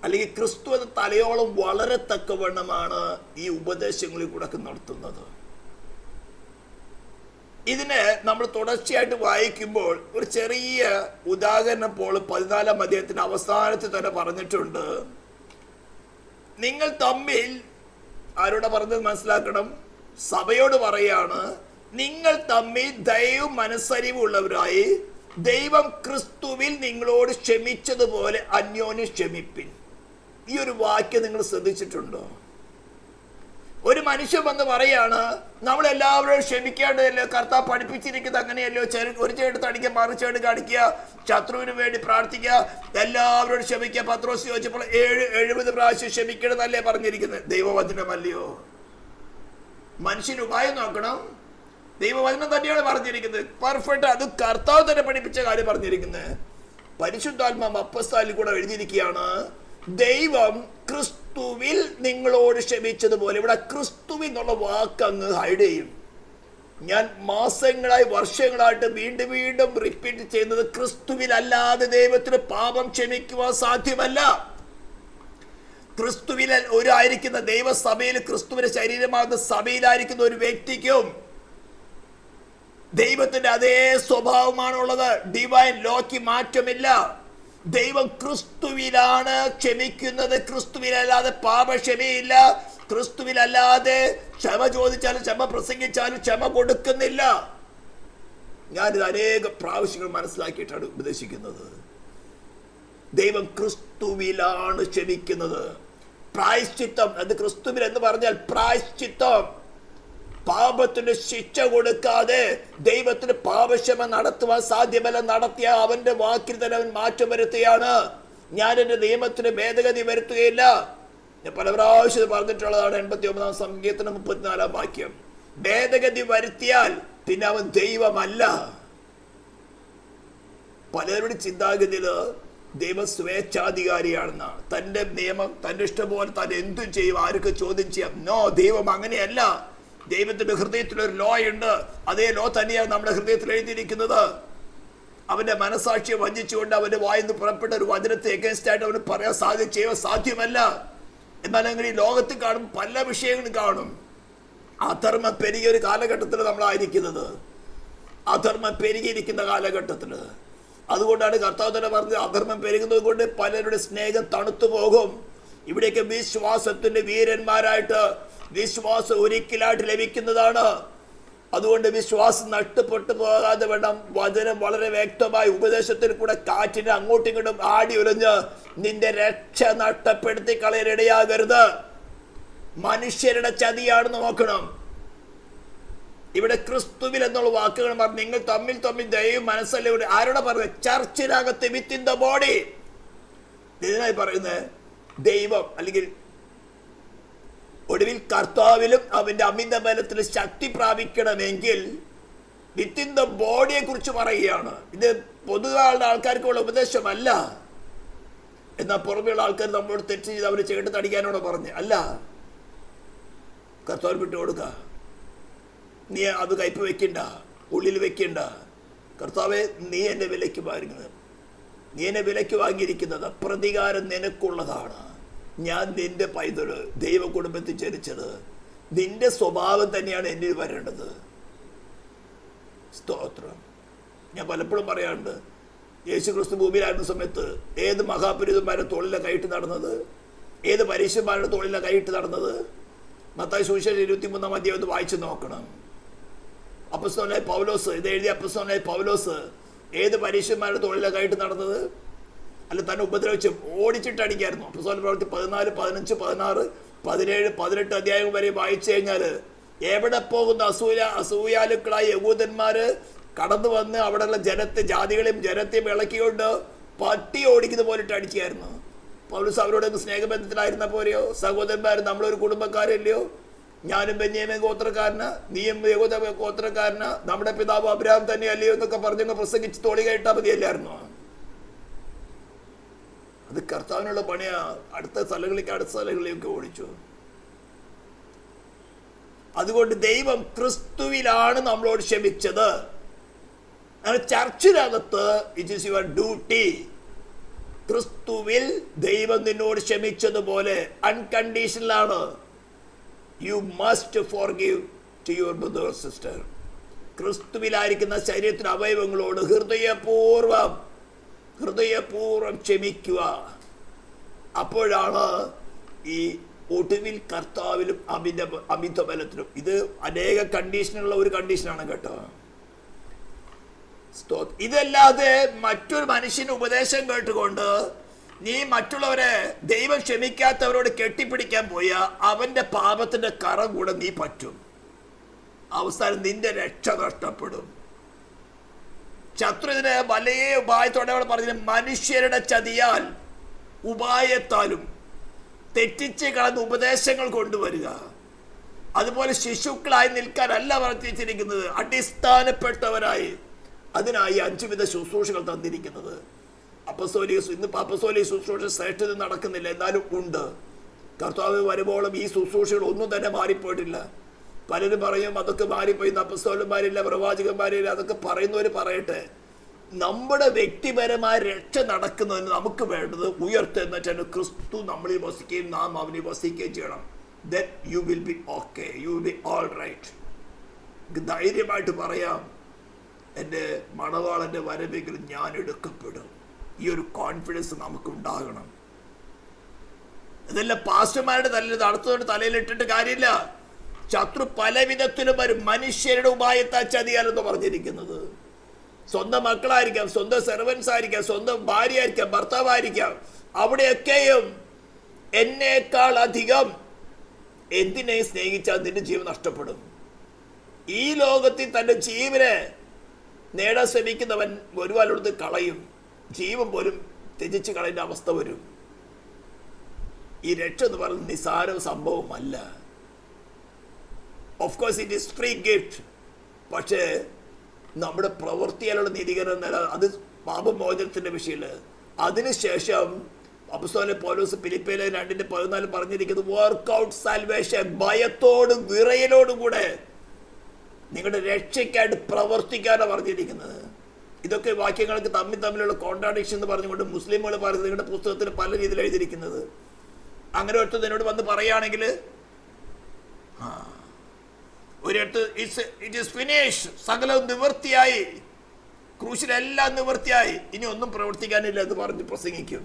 അല്ലെങ്കിൽ ക്രിസ്തു എന്ന തലയോളം വളരെ തക്കവണ്ണമാണ് ഈ ഉപദേശങ്ങളിൽ കൂടെ നടത്തുന്നത്. ഇതിന് നമ്മൾ തുടർച്ചയായിട്ട് വായിക്കുമ്പോൾ ഒരു ചെറിയ ഉദാഹരണം പോൾ 14-ാം അധ്യായത്തിന്റെ അവസാനത്തിൽ തന്നെ പറഞ്ഞിട്ടുണ്ട്. നിങ്ങൾ തമ്മിൽ, ആരോട് പറഞ്ഞത് മനസ്സിലാക്കണം, സഭയോട് പറയാണ്, നിങ്ങൾ തമ്മിൽ ദയവും മനസ്സരിവും ഉള്ളവരായി ദൈവം ക്രിസ്തുവിൽ നിങ്ങളോട് ക്ഷമിച്ചതുപോലെ അന്യോന്യം ക്ഷമിപ്പിൻ. ഈ ഒരു വാക്യം നിങ്ങൾ ശ്രദ്ധിച്ചിട്ടുണ്ടോ? ഒരു മനുഷ്യൻ വന്ന് പറയാണ്, നമ്മളെല്ലാവരും ക്ഷമിക്കേണ്ടതല്ലോ, കർത്താവ് പഠിപ്പിച്ചിരിക്കുന്നത് അങ്ങനെയല്ലോ, ഒരു ചേട്ടത്ത് അടിക്കുക, മറിച്ചേട് കാണിക്കുക, ശത്രുവിന് വേണ്ടി പ്രാർത്ഥിക്കുക, എല്ലാവരോടും ക്ഷമിക്കുക. പത്രോസ് ചോദിച്ചപ്പോൾ 70 പ്രാവശ്യം ക്ഷമിക്കണമെന്നല്ലേ പറഞ്ഞിരിക്കുന്നത്? ദൈവവചനമല്ലയോ? മനുഷ്യന് ഉപായം നോക്കണം, ദൈവവചനം തന്നെയാണ് പറഞ്ഞിരിക്കുന്നത്. പെർഫെക്റ്റ്, അത് കർത്താവ് തന്നെ പഠിപ്പിച്ച കാര്യം പറഞ്ഞിരിക്കുന്നത്. പരിശുദ്ധാത്മാവ് അപ്പസ്തോലിൽ കൂടെ എഴുതിയിരിക്കുകയാണ്, ദൈവം ക്രിസ്തുവിൽ നിങ്ങളോട് ക്ഷമിച്ചതുപോലെ. ഇവിടെ ക്രിസ്തുവിൽ എന്നുള്ള വാക്ക് അങ്ങ് ഹൈഡ് ചെയ്യും. ഞാൻ മാസങ്ങളായി വർഷങ്ങളായിട്ട് വീണ്ടും വീണ്ടും റിപ്പീറ്റ് ചെയ്യുന്നത്, ക്രിസ്തുവിൽ അല്ലാതെ ദൈവത്തിന് പാപം ക്ഷമിക്കുവാൻ സാധ്യമല്ല. ക്രിസ്തുവിൽ ആയിരിക്കുന്ന ദൈവസഭയിൽ, ക്രിസ്തുവിന്റെ ശരീരമാകുന്ന സഭയിലായിരിക്കുന്ന ഒരു വ്യക്തിക്കും ദൈവത്തിന്റെ അതേ സ്വഭാവമാണുള്ളത്. ഡിവൈൻ ലോയ്ക്ക് മാറ്റമില്ല. ദൈവം ക്രിസ്തുവിലാണ് ക്ഷമിക്കുന്നത്. ക്രിസ്തുവിലല്ലാതെ പാപക്ഷമയില്ല. ക്രിസ്തുവിലല്ലാതെ ക്ഷമ ചോദിച്ചാലും ക്ഷമ പ്രസംഗിച്ചാലും ക്ഷമ കൊടുക്കുന്നില്ല. ഞാനിത് അനേക പ്രാവശ്യങ്ങൾ മനസ്സിലാക്കിയിട്ടാണ് ഉപദേശിക്കുന്നത്. ദൈവം ക്രിസ്തുവിലാണ് ക്ഷമിക്കുന്നത്. പ്രായശ്ചിത്തം, അത് ക്രിസ്തുവിൽ എന്ന് പറഞ്ഞാൽ പ്രായശ്ചിത്തം, പാപത്തിന് ശിക്ഷ കൊടുക്കാതെ ദൈവത്തിന് പാപക്ഷമ നടത്തുവാൻ സാധ്യമല്ല. നടത്തിയ അവന്റെ വാക്കിൽ തന്നെ അവൻ മാറ്റം വരുത്തുകയാണ്. ഞാൻ എന്റെ നിയമത്തിന് ഭേദഗതി വരുത്തുകയില്ല. ഞാൻ പല പ്രാവശ്യം പറഞ്ഞിട്ടുള്ളതാണ്. 89 സങ്കീർത്തനം 34 വാക്യം. ഭേദഗതി വരുത്തിയാൽ പിന്നെ അവൻ ദൈവമല്ല. പലരുടെ ചിന്താഗതിയില് ദൈവം സ്വേച്ഛാധികാരിയാണെന്നാണ്. തന്റെ നിയമം, തന്റെ ഇഷ്ടം പോലെ താൻ എന്തും ചെയ്യും, ആർക്ക് ചോദ്യം ചെയ്യാം. നോ, ദൈവം അങ്ങനെയല്ല. ദൈവത്തിന്റെ ഹൃദയത്തിൽ ഒരു ലോ ഉണ്ട്. അതേ ലോ തന്നെയാണ് നമ്മുടെ ഹൃദയത്തിൽ എഴുതിയിരിക്കുന്നത്. അവന്റെ മനസാക്ഷിയെ വഞ്ചിച്ചുകൊണ്ട് അവന്റെ വായിന്ന് പുറപ്പെട്ട ഒരു വചനത്തെ എഗൻസ്റ്റ് ആയിട്ട് അവന് പറയാൻ ചെയ്യാൻ സാധ്യമല്ല. എന്നാൽ അങ്ങനെ ഈ ലോകത്തിൽ കാണും, പല വിഷയങ്ങളും കാണും. അധർമ്മം പെരുകിയ ഒരു കാലഘട്ടത്തിൽ നമ്മളായിരിക്കുന്നത്. അധർമ്മം പെരുകിയിരിക്കുന്ന കാലഘട്ടത്തിൽ. അതുകൊണ്ടാണ് കർത്താവ് തന്നെ പറഞ്ഞത്, അധർമ്മം പെരുകുന്നത് കൊണ്ട് പലരുടെ സ്നേഹം തണുത്തു പോകും. ഇവിടേക്ക് വിശ്വാസത്തിന്റെ വീരന്മാരായിട്ട് വിശ്വാസം ഒരിക്കലായിട്ട് ലഭിക്കുന്നതാണ്. അതുകൊണ്ട് വിശ്വാസം നഷ്ടപ്പെട്ടു പോകാതെ വേണം. വചനം വളരെ വ്യക്തമായി ഉപദേശത്തിൽ കൂടെ കാറ്റിന് അങ്ങോട്ടും ഇങ്ങോട്ടും ആടി ഉലഞ്ഞ് നിന്റെ രക്ഷ നഷ്ടപ്പെടുത്തി കളയാനിടയാകരുത്. മനുഷ്യരുടെ ചതിയാണെന്ന് നോക്കണം. ഇവിടെ ക്രിസ്തുവിൽ എന്നുള്ള വാക്കുകൾ പറഞ്ഞു, നിങ്ങൾ തമ്മിൽ തമ്മിൽ ദയവും മനസ്സല്ലേ. ആരോടെ പറയുന്നത്? ചർച്ചിനകത്ത് വിത്തിൻ ദ ബോഡി. ഇതിനായി പറയുന്നത് ദൈവം അല്ലെങ്കിൽ ഒടുവിൽ കർത്താവിലും അവന്റെ അമിത ബലത്തിൽ ശക്തി പ്രാപിക്കണമെങ്കിൽ വിത്തിൻ ദ ബോഡിയെ കുറിച്ച് പറയുകയാണ്. ഇത് പൊതുവാളുടെ ആൾക്കാർക്കുള്ള ഉപദേശമല്ല. എന്നാൽ പുറമെയുള്ള ആൾക്കാർ നമ്മളോട് തെറ്റ് ചെയ്ത് അവര് ചേട്ട് തടിക്കാനോട് പറഞ്ഞ് അല്ല, കർത്താവ് വിട്ടു കൊടുക്കുക. നീ അത് കയ്പ് വെക്കണ്ട, ഉള്ളിൽ വെക്കണ്ട. കർത്താവെ, നീ എന്നെ വിലയ്ക്ക് വാങ്ങുന്നത്, നീ എന്നെ വിലയ്ക്ക് വാങ്ങിയിരിക്കുന്നത്, പ്രതികാരം നിനക്കുള്ളതാണ്. ഞാൻ നിന്റെ പൈതല്, ദൈവ കുടുംബത്തിൽ ജനിച്ചത്. നിന്റെ സ്വഭാവം തന്നെയാണ് എന്നിൽ വരേണ്ടത്. സ്തോത്രം. ഞാൻ പലപ്പോഴും പറയാറുണ്ട്, യേശു ക്രിസ്തു ഭൂമിയിലായിരുന്ന സമയത്ത് ഏത് മഹാപുരുഷന്മാരുടെ തോളിലെ കൈയിട്ട് നടന്നത്? ഏത് പരീക്ഷന്മാരുടെ തോളിലെ കൈയിട്ട് നടന്നത്? മത്തായി സുവിശേഷം 23 അധ്യായം ഒന്ന് വായിച്ചു നോക്കണം. അപ്പസ്തലനായ പൗലോസ്, ഇത് എഴുതിയ അപ്പസ്തലനായ പൗലോസ് ഏത് പരീക്ഷന്മാരുടെ തോളിലെ കൈയിട്ട് നടന്നത്? അല്ല, തന്നെ ഉപദ്രവിച്ച് ഓടിച്ചിട്ട് അടിക്കായിരുന്നു. അപ്പസ്തോല പ്രവൃത്തി 14, 15, 16, 17, 18 അധ്യായം വരെ വായിച്ചു കഴിഞ്ഞാൽ എവിടെ പോകുന്ന അസൂയാലുക്കളായ യഹൂദന്മാര് കടന്നു വന്ന് അവിടെയുള്ള ജാതികളെയും ജനത്തെയും ഇളക്കിക്കൊണ്ട് പട്ടി ഓടിക്കുന്ന പോലിട്ട് അടിച്ചായിരുന്നു. പൗലോസ് അവരോടൊന്ന് സ്നേഹബന്ധത്തിലായിരുന്ന പോലെയോ? സഹോദരന്മാർ, നമ്മളൊരു കുടുംബക്കാരല്ലയോ? ഞാനും ബെന്യാമീൻ ഗോത്രക്കാരന്, നീയും യഹൂദ ഗോത്രക്കാരന്, നമ്മുടെ പിതാവ് അബ്രഹാം തന്നെ അല്ലയോ എന്നൊക്കെ പറഞ്ഞങ്ങ് പ്രസംഗിച്ച് തോളി കേട്ടാൽ മതിയല്ലായിരുന്നു. അത് കർത്താവിനുള്ള പണിയാ. അടുത്ത സ്ഥലങ്ങളിലേക്ക് ഓടിച്ചു. അതുകൊണ്ട് ദൈവം ക്രിസ്തുവിലാണ് നമ്മളോട് ക്ഷമിച്ചത്. ചർച്ചിനകത്ത് ഇറ്റ് ഈസ് യുവർ ഡ്യൂട്ടി. ക്രിസ്തുവിൽ ദൈവം നിന്നോട് ക്ഷമിച്ചതുപോലെ അൺകണ്ടീഷണലാണ്. You must forgive to your brother sister. ക്രിസ്തുവിലായിരിക്കുന്ന ശരീരത്തിന് അവയവങ്ങളോട് ഹൃദയപൂർവം ക്ഷമിക്കുക. അപ്പോഴാണ് ഈ ഒടുവിൽ കർത്താവിലും അമിത ബലത്തിലും. ഇത് അനേക കണ്ടീഷനുള്ള ഒരു കണ്ടീഷനാണ് കേട്ടോ. ഇതല്ലാതെ മറ്റൊരു മനുഷ്യന് ഉപദേശം കേട്ടുകൊണ്ട് നീ മറ്റുള്ളവരെ ദൈവം ക്ഷമിക്കാത്തവരോട് കെട്ടിപ്പിടിക്കാൻ പോയാ അവന്റെ പാപത്തിന്റെ കറ കൂടെ നീ പറ്റും. അവസാനം നിന്റെ രക്ഷ നഷ്ടപ്പെടും. ശത്രുവിന് വലിയ ഉപായത്തോടെ അവിടെ പറഞ്ഞത് മനുഷ്യരുടെ ചതിയാൽ ഉപായത്താലും തെറ്റിച്ച് കളഞ്ഞ ഉപദേശങ്ങൾ കൊണ്ടുവരിക. അതുപോലെ ശിശുക്കളായി നിൽക്കാനല്ല വർത്തിച്ചിരിക്കുന്നത്, അടിസ്ഥാനപ്പെട്ടവരായി. അതിനായി 5 വിധ ശുശ്രൂഷകൾ തന്നിരിക്കുന്നത്. ഇന്നിപ്പോൾ അപ്പസ്തോലിക ശുശ്രൂഷ ശ്രേഷ്ഠത നടക്കുന്നില്ല, എന്നാലും ഉണ്ട്. കർത്താവ് വരുമ്പോഴും ഈ ശുശ്രൂഷകൾ ഒന്നും തന്നെ മാറിപ്പോയിട്ടില്ല. പലരും പറയും അതൊക്കെ മാറിപ്പോയി, അപ്പസ്തോലന്മാരില്ല, പ്രവാചകന്മാരില്ല. അതൊക്കെ പറയുന്നവർ പറയട്ടെ. നമ്മുടെ വ്യക്തിപരമായ രക്ഷ നടക്കുന്നതിന് നമുക്ക് വേണ്ടത് ഉയർത്തെന്നിട്ട് ക്രിസ്തു നമ്മളിൽ വസിക്കുകയും നാം അവനെ വസിക്കുകയും ചെയ്യണം. Then you will be okay, you will be all right. ധൈര്യമായിട്ട് പറയാം, എൻ്റെ മണവാളൻ്റെ വരവെങ്കിലും ഞാൻ എടുക്കപ്പെടും. ഈ ഒരു കോൺഫിഡൻസ് നമുക്കുണ്ടാകണം. ഇതെല്ലാം പാസ്റ്റർമാരുടെ തലയിൽ അടുത്തവരുടെ തലയിലിട്ടിട്ട് കാര്യമില്ല. ശത്രു പല വിധത്തിലും വരും. മനുഷ്യരുടെ ഉപായത്താൽ ചതിയാലെന്ന് പറഞ്ഞിരിക്കുന്നത്. സ്വന്തം മക്കളായിരിക്കാം, സ്വന്തം സെർവൻസ് ആയിരിക്കാം, സ്വന്തം ഭാര്യ ആയിരിക്കാം, ഭർത്താവായിരിക്കാം. അവിടെയൊക്കെയും എന്നേക്കാൾ അധികം എന്തിനെ സ്നേഹിച്ചാൽ നിന്റെ ജീവൻ നഷ്ടപ്പെടും. ഈ ലോകത്തിൽ തന്റെ ജീവനെ നേടാൻ ശ്രമിക്കുന്നവൻ ഒരുപാട് കളയും. ജീവൻ പോലും ത്യജിച്ച് കളയേണ്ട അവസ്ഥ വരും. ഈ രക്ഷ എന്ന് പറയുന്നത് നിസാര സംഭവമല്ല. Of course it is free gift. പക്ഷേ നമ്മുടെ പ്രവൃത്തിയാലുള്ള നീതീകരണം നില അത് പാപമോചനത്തിന്റെ വിഷയമില്ല. അതിനുശേഷം അപ്പോസ്തലൻ പൗലോസ് ഫിലിപ്പിയിലെ 2:14 പറഞ്ഞിരിക്കുന്നത് വർക്ക്ഔട്ട് സാൽവേഷൻ, ഭയത്തോടും വിറയലോടും കൂടെ നിങ്ങളുടെ രക്ഷയ്ക്കായിട്ട് പ്രവർത്തിക്കാനാണ് പറഞ്ഞിരിക്കുന്നത്. ഇതൊക്കെ വാക്യങ്ങൾക്ക് തമ്മിലുള്ള കോൺട്രാഡിക്ഷൻ എന്ന് പറഞ്ഞുകൊണ്ട് മുസ്ലിമുകൾ പറയുന്നത് നിങ്ങളുടെ പുസ്തകത്തിൽ പല രീതിയിൽ എഴുതിയിരിക്കുന്നത്. അങ്ങനെ ഒറ്റ എന്നോട് വന്ന് പറയുകയാണെങ്കിൽ ഒരിടത്ത് ഇറ്റ് ഈസ് ഫിനിഷ്, സകലവും നിവൃത്തിയായി, ക്രൂശിലെല്ലാം നിവൃത്തിയായി, ഇനി ഒന്നും പ്രവർത്തിക്കാനില്ല എന്ന് പറഞ്ഞ് പ്രസംഗിക്കും.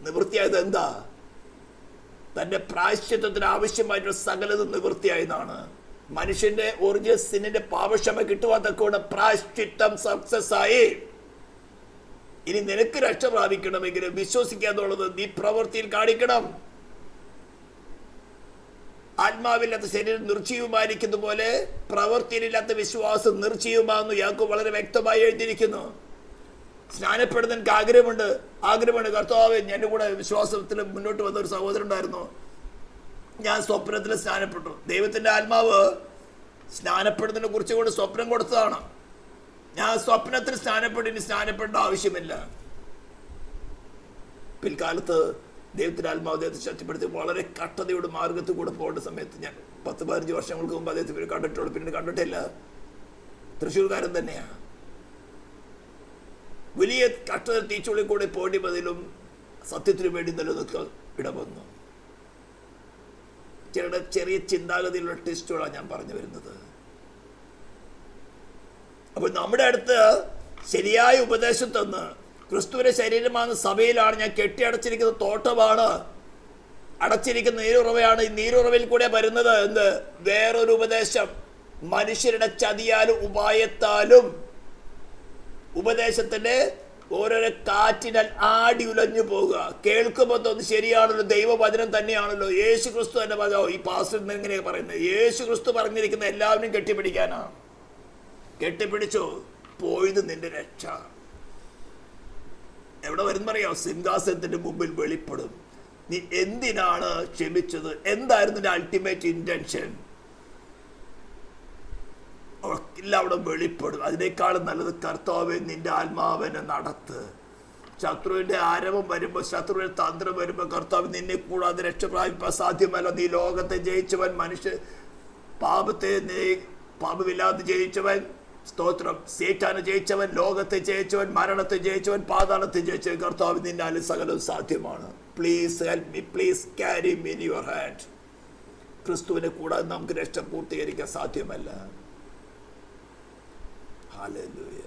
നിവൃത്തിയായത് എന്താ? തന്റെ പ്രായശ്ചിത്തത്തിന് ആവശ്യമായിട്ടുള്ള സകലതും നിവൃത്തിയായതാണ്. മനുഷ്യന്റെ ഒറിജിനൽ സിന്നിന്റെ പാപക്ഷമ കിട്ടുവാൻ തക്കവണ്ണം പ്രായശ്ചിത്തം സക്സസ് ആയി. ഇനി നിനക്ക് രക്ഷ പ്രാപിക്കണമെങ്കിൽ വിശ്വസിക്കാന്നുള്ളത് നീ പ്രവൃത്തിയിൽ കാണിക്കണം. ആത്മാവില്ലാത്ത ശരീരം നിർജീവമായിരിക്കുന്ന പോലെ പ്രവൃത്തിയിലില്ലാത്ത വിശ്വാസം നിർജീവമാകുന്നു. യാക്കോബ് വളരെ വ്യക്തമായി എഴുതിയിരിക്കുന്നു. സ്നാനപ്പെടുന്ന എനിക്ക് ആഗ്രഹമുണ്ട്. കർത്താവ് എൻ്റെ കൂടെ വിശ്വാസത്തിൽ മുന്നോട്ട് വന്ന ഒരു സഹോദരൻ ഉണ്ടായിരുന്നു. ഞാൻ സ്വപ്നത്തിൽ സ്നാനപ്പെട്ടു. ദൈവത്തിന്റെ ആത്മാവ് സ്നാനപ്പെടുന്നതിനെ കുറിച്ച് കൂടെ സ്വപ്നം കൊടുത്തതാണ്. ഞാൻ സ്വപ്നത്തിൽ സ്നാനപ്പെട്ടു, ഇനി സ്നാനപ്പെടേണ്ട ആവശ്യമില്ല. പിൽക്കാലത്ത് ദൈവത്തിന്റെ ആത്മാവ് അദ്ദേഹത്തെ ശക്തിപ്പെടുത്തി വളരെ കട്ടതയുടെ മാർഗത്തിൽ കൂടെ പോകേണ്ട സമയത്ത് ഞാൻ 10-15 വർഷങ്ങൾക്ക് മുമ്പ് അദ്ദേഹത്തെ കണ്ടിട്ടുള്ളൂ. പിന്നീട് കണ്ടിട്ടില്ല. തൃശ്ശൂർക്കാരൻ തന്നെയാണ്. വലിയ കട്ടത തീച്ചുള്ളിൽ കൂടെ പോകേണ്ടി വന്നതിലും സത്യത്തിന് വേണ്ടി നിലനിൽക്കാൻ ഇടവന്നു. ചെറിയ ചിന്താഗതിയിലുള്ള ടെസ്റ്റുകളാണ് ഞാൻ പറഞ്ഞു വരുന്നത്. അപ്പോൾ നമ്മുടെ അടുത്ത് ശരിയായ ഉപദേശം തന്ന് ക്രിസ്തുവിന്റെ ശരീരമാണ്, സഭയിലാണ്, ഞാൻ കെട്ടിയടച്ചിരിക്കുന്ന തോട്ടമാണ്, അടച്ചിരിക്കുന്ന നീരുറവയാണ്, ഈ നീരുറവയിൽ കൂടെ വരുന്നത് എന്ത്? വേറൊരു ഉപദേശം. മനുഷ്യരുടെ ചതിയാലും ഉപായത്താലും ഉപദേശത്തിന്റെ ഓരോരോ കാറ്റിനാൽ ആടി ഉലഞ്ഞു പോവുക. കേൾക്കുമ്പോൾ തോന്നുന്നു ശരിയാണല്ലോ, ദൈവവചനം തന്നെയാണല്ലോ, യേശു ക്രിസ്തു തന്നെ പറഞ്ഞോ. ഈ പാസ്റ്റർ എങ്ങനെയാ പറയുന്നത്? യേശു ക്രിസ്തു പറഞ്ഞിരിക്കുന്ന എല്ലാവരും കെട്ടിപ്പിടിക്കാനാണ്. കെട്ടിപ്പിടിച്ചോ, പോയത് നിന്റെ രക്ഷ. എവിടെ വരും പറയാം? സിംഹാസനത്തിന്റെ മുമ്പിൽ വെളിപ്പെടും. നീ എന്തിനാണ് ക്ഷമിച്ചത്? എന്തായിരുന്നു നിന്റെ അൾട്ടിമേറ്റ് ഇന്റൻഷൻ? എല്ലാം അവിടെ വെളിപ്പെടും. അതിനേക്കാളും നല്ലത് കർത്താവേ നിന്റെ ആത്മാവിനെ നടത്ത്. ശത്രുവിന്റെ ആരവം വരുമ്പോൾ, ശത്രുവിന്റെ തന്ത്രം വരുമ്പോൾ, കർത്താവ് നിന്നെ കൂടാതെ രക്ഷ പ്രാപിക്കാൻ സാധ്യമല്ല. നീ ലോകത്തെ ജയിച്ചവൻ, പാപമില്ലാതെ ജയിച്ചവൻ, സ്തോത്രം, സേറ്റാനെ ജയിച്ചവൻ, ലോകത്തെ ജയിച്ചവൻ, മരണത്തെ ജയിച്ചവൻ, പാതാളത്തെ ജയിച്ചവൻ. കർത്താവ് നിന്നാൽ സകലവും സാധ്യമാണ്. Please help me, please carry me in your hand. ക്രിസ്തുവിനെ കൂടാതെ നമുക്ക് രക്ഷ പൂർത്തീകരിക്കാൻ സാധ്യമല്ല. ഹല്ലേലൂയ.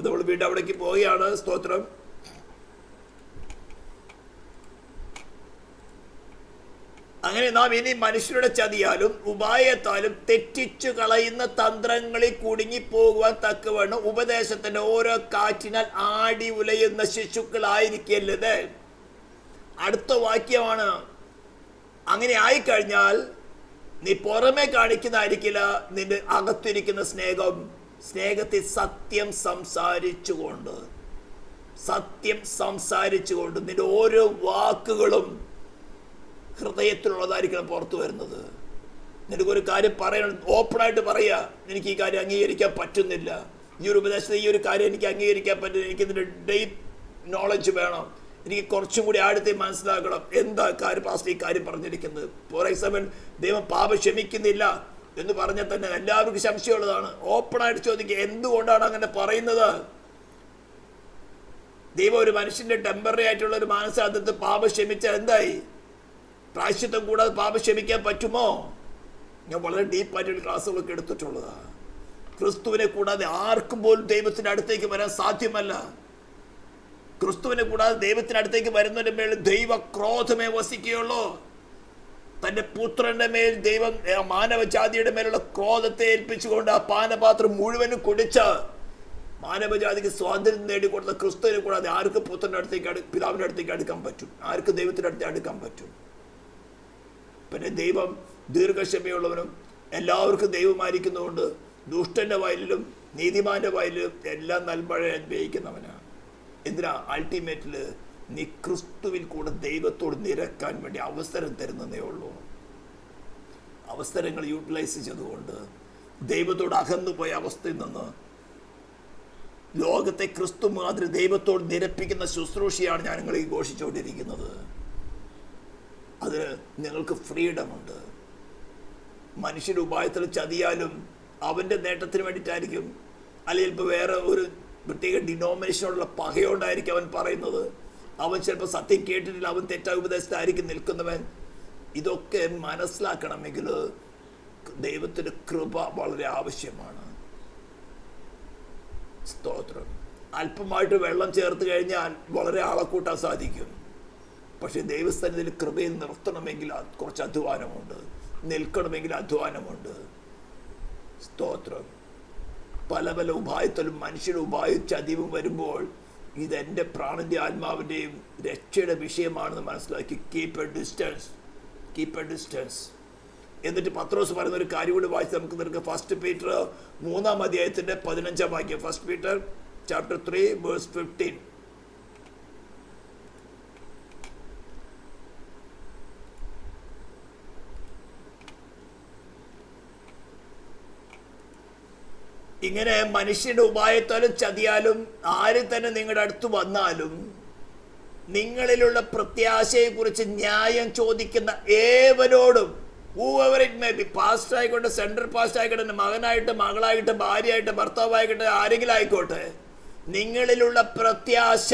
നമ്മൾ വീണ്ടും അവിടേക്ക് പോവുകയാണ്. സ്തോത്രം. അങ്ങനെ നാം ഇനി മനുഷ്യരുടെ ചതിയാലും ഉപായത്താലും തെറ്റിച്ചു കളയുന്ന തന്ത്രങ്ങളിൽ കുടുങ്ങിപ്പോകുവാൻ തക്കവണ്ണം ഉപദേശത്തിന്റെ ഓരോ കാറ്റിനാൽ ആടി ഉലയുന്ന ശിശുക്കളായിരിക്കരുത്. അടുത്ത വാക്യമാണ്. അങ്ങനെ ആയിക്കഴിഞ്ഞാൽ നീ പുറമെ കാണിക്കുന്നതായിരിക്കില്ല നിന്റെ അകത്തിരിക്കുന്ന സ്നേഹം. സ്നേഹത്തിൽ സത്യം സംസാരിച്ചുകൊണ്ട് നിന്റെ ഓരോ വാക്കുകളും ഹൃദയത്തിലുള്ളതായിരിക്കണം പുറത്തു വരുന്നത്. നിനക്കൊരു കാര്യം പറയണം, ഓപ്പണായിട്ട് പറയുക, എനിക്ക് ഈ കാര്യം അംഗീകരിക്കാൻ പറ്റുന്നില്ല, ഈ ഒരു ഉപദേശത്തെ ഈ ഒരു കാര്യം എനിക്ക് അംഗീകരിക്കാൻ പറ്റുന്നില്ല, എനിക്ക് ഇതിൻ്റെ ഡീപ്പ് നോളജ് വേണം, എനിക്ക് കുറച്ചും കൂടി ആഴത്തെ മനസ്സിലാക്കണം, എന്താ കാര്യം പാസ്റ്റർ ഈ കാര്യം പറഞ്ഞിരിക്കുന്നത്. ഫോർ എക്സാമ്പിൾ, ദൈവം പാപം ക്ഷമിക്കുന്നില്ല എന്ന് പറഞ്ഞാൽ തന്നെ എല്ലാവർക്കും സംശയമുള്ളതാണ്. ഓപ്പണായിട്ട് ചോദിക്കുക, എന്തുകൊണ്ടാണ് അങ്ങനെ പറയുന്നത്? ദൈവം ഒരു മനുഷ്യന്റെ ടെമ്പററി ആയിട്ടുള്ള ഒരു മാനസാന്തരത്തിൽ പാപം ക്ഷമിച്ചാൽ എന്തായി? പ്രായശ്ചിത്തം കൂടാതെ പാപം ക്ഷമിക്കാൻ പറ്റുമോ? ഞാൻ വളരെ ഡീപ്പായിട്ടുള്ള ക്ലാസ്സുകളൊക്കെ എടുത്തിട്ടുള്ളതാണ്. ക്രിസ്തുവിനെ കൂടാതെ ആർക്കും പോലും ദൈവത്തിന്റെ അടുത്തേക്ക് വരാൻ സാധ്യമല്ല. ക്രിസ്തുവിനെ കൂടാതെ ദൈവത്തിന്റെ അടുത്തേക്ക് വരുന്നതിന്റെ മേൽ ദൈവ ക്രോധമേ വസിക്കുകയുള്ളൂ. തന്റെ പുത്രന്റെ മേൽ ദൈവം മാനവജാതിയുടെ മേലുള്ള ക്രോധത്തെ ഏൽപ്പിച്ചുകൊണ്ട് ആ പാനപാത്രം മുഴുവനും കുടിച്ച് മാനവജാതിക്ക് സ്വാതന്ത്ര്യം നേടിക്കൊടുത്ത ക്രിസ്തുവിനെ കൂടാതെ ആർക്ക് പുത്രന്റെ അടുത്തേക്ക് പിതാവിന്റെ അടുത്തേക്ക് അടുക്കാൻ പറ്റും? ആർക്ക് ദൈവത്തിന്റെ അടുത്തേക്ക് അടുക്കാൻ പറ്റും? പിന്നെ ദൈവം ദീർഘക്ഷമയുള്ളവനും എല്ലാവർക്കും ദൈവമായിരിക്കുന്നതുകൊണ്ട് ദുഷ്ടന്റെ വയലിലും നീതിമാന്റെ വയലിലും എല്ലാം നൽമഴ അനുഭവിക്കുന്നവനാണ്. എന്തിനാ? അൾട്ടിമേറ്റില് നീ ക്രിസ്തുവിൽ കൂടെ ദൈവത്തോട് നിരക്കാൻ വേണ്ടി അവസരം തരുന്നതേ ഉള്ളൂ. അവസരങ്ങൾ യൂട്ടിലൈസ് ചെയ്തുകൊണ്ട് ദൈവത്തോട് അകന്നുപോയ അവസ്ഥയിൽ നിന്ന് ലോകത്തെ ക്രിസ്തു മാതിരി ദൈവത്തോട് നിരപ്പിക്കുന്ന ശുശ്രൂഷയാണ് ഞാൻ നിങ്ങളെ ഘോഷിച്ചുകൊണ്ടിരിക്കുന്നത്. അത് നിങ്ങൾക്ക് ഫ്രീഡമുണ്ട്. മനുഷ്യരുടെ ഉപായത്തിൽ ചതിയാലും അവൻ്റെ നേട്ടത്തിന് വേണ്ടിയിട്ടായിരിക്കും, അല്ലെങ്കിൽ ഇപ്പോൾ വേറെ ഒരു പ്രത്യേക ഡിനോമിനേഷനോടുള്ള പകയോണ്ടായിരിക്കും അവൻ പറയുന്നത്. അവൻ ചിലപ്പോൾ സത്യം കേട്ടിട്ടില്ല, അവൻ തെറ്റായ ഉപദേശത്തായിരിക്കും നിൽക്കുന്നവൻ. ഇതൊക്കെ മനസ്സിലാക്കണമെങ്കിൽ ദൈവത്തിൻ്റെ കൃപ വളരെ ആവശ്യമാണ്. സ്തോത്രം. അല്പമായിട്ട് വെള്ളം ചേർത്ത് കഴിഞ്ഞാൽ വളരെ ആളെ കൂട്ടാൻ സാധിക്കും. പക്ഷെ ദൈവസ്ഥാനത്തിൽ കൃപയിൽ നിർത്തണമെങ്കിൽ കുറച്ച് അധ്വാനമുണ്ട്, നിൽക്കണമെങ്കിൽ അധ്വാനമുണ്ട്. സ്തോത്രം. പല പല ഉപായത്തിലും മനുഷ്യരുടെ ഉപായ ചതിവും വരുമ്പോൾ ഇതെൻ്റെ പ്രാണന്റെ ആത്മാവിൻ്റെയും രക്ഷയുടെ വിഷയമാണെന്ന് മനസ്സിലാക്കി കീപ്പ് എ ഡിസ്റ്റൻസ്. എന്നിട്ട് പത്രോസ് പറയുന്ന ഒരു കാര്യം കൂടി വായിച്ച് നമുക്ക് നിൽക്കാം. 1 Peter 3-ാം വാക്യം. 1 Peter chapter 3 verse 15. ഇങ്ങനെ മനുഷ്യന്റെ ഉപായത്താലും ചതിയാലും ആര് തന്നെ നിങ്ങളുടെ അടുത്ത് വന്നാലും നിങ്ങളിലുള്ള പ്രത്യാശയെക്കുറിച്ച് ന്യായം ചോദിക്കുന്ന ഏവരോടും, whoever it may be, pastor ആയിക്കോട്ടെ, സെൻട്രൽ പാസ്റ്റർ ആയിക്കോട്ടെ, മകനായിട്ട്, മകളായിട്ട്, ഭാര്യയായിട്ട്, ഭർത്താവായിക്കോട്ടെ, ആരെങ്കിലും ആയിക്കോട്ടെ, നിങ്ങളിലുള്ള പ്രത്യാശ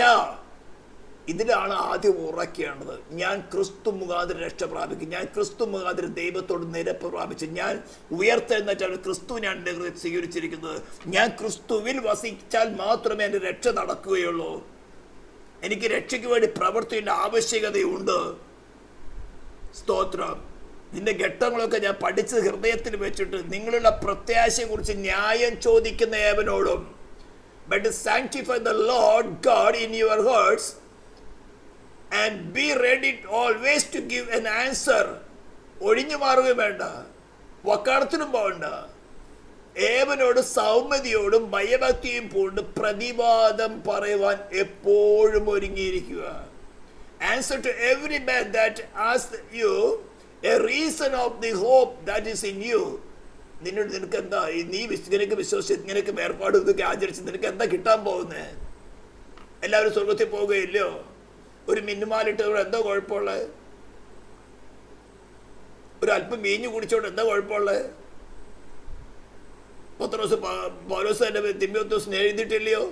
ഇതിലാണ് ആദ്യം ഉറക്കേണ്ടത്. ഞാൻ ക്രിസ്തു മുഖാന്തരം രക്ഷ പ്രാപിക്കും, ഞാൻ ക്രിസ്തു മുഖാന്തരം ദൈവത്തോട് നിരപ്പ് പ്രാപിച്ചു, ഞാൻ ഉയർത്തെഴുന്നേറ്റാണ് ക്രിസ്തുവിനാണ് എൻ്റെ ഹൃദയം സ്വീകരിച്ചിരിക്കുന്നത്, ഞാൻ ക്രിസ്തുവിൽ വസിച്ചാൽ മാത്രമേ എൻ്റെ രക്ഷ നടക്കുകയുള്ളൂ, എനിക്ക് രക്ഷയ്ക്ക് വേണ്ടി പ്രവർത്തിയുടെ ആവശ്യകതയുണ്ട്. സ്തോത്രം. നിന്റെ ഘട്ടങ്ങളൊക്കെ ഞാൻ പഠിച്ചത് ഹൃദയത്തിൽ വെച്ചിട്ട് നിങ്ങളുള്ള പ്രത്യാശയെക്കുറിച്ച് ന്യായം ചോദിക്കുന്ന ഏവനോടും, but sanctify the Lord God in your hearts and be ready always to give an answer. ഒഴിഞ്ഞു മാറുകയും വേണ്ട, വക്കാലത്തിനും പോകണ്ട. ഏവനോട് സൗമ്യതയോടും ഭയഭക്തിയും പൂണ്ട് പ്രതിവാദം പറയുവാൻ എപ്പോഴും ഒരുങ്ങിയിരിക്കുക. Answer to every man that asks you a reason of the hope that is in you. നിനക്ക് എന്താ, നിനക്ക് വിശ്വസിച്ച് നിനക്ക് ഏർപ്പാട് ഇതൊക്കെ ആചരിച്ച് നിനക്ക് എന്താ കിട്ടാൻ പോകുന്നേ? എല്ലാവരും സ്വർഗത്തിൽ പോവുകയില്ലോ? ഒരു മിന്നുമാലിട്ട് എന്താ കുഴപ്പമുള്ളത്? ഒരു അല്പം മീഞ്ഞു കുടിച്ചോണ്ട് എന്താ കുഴപ്പമുള്ളത്? പൗലോസ് തന്നെ തിമോഥെയോസിന് എഴുതിയിട്ടില്ലയോ?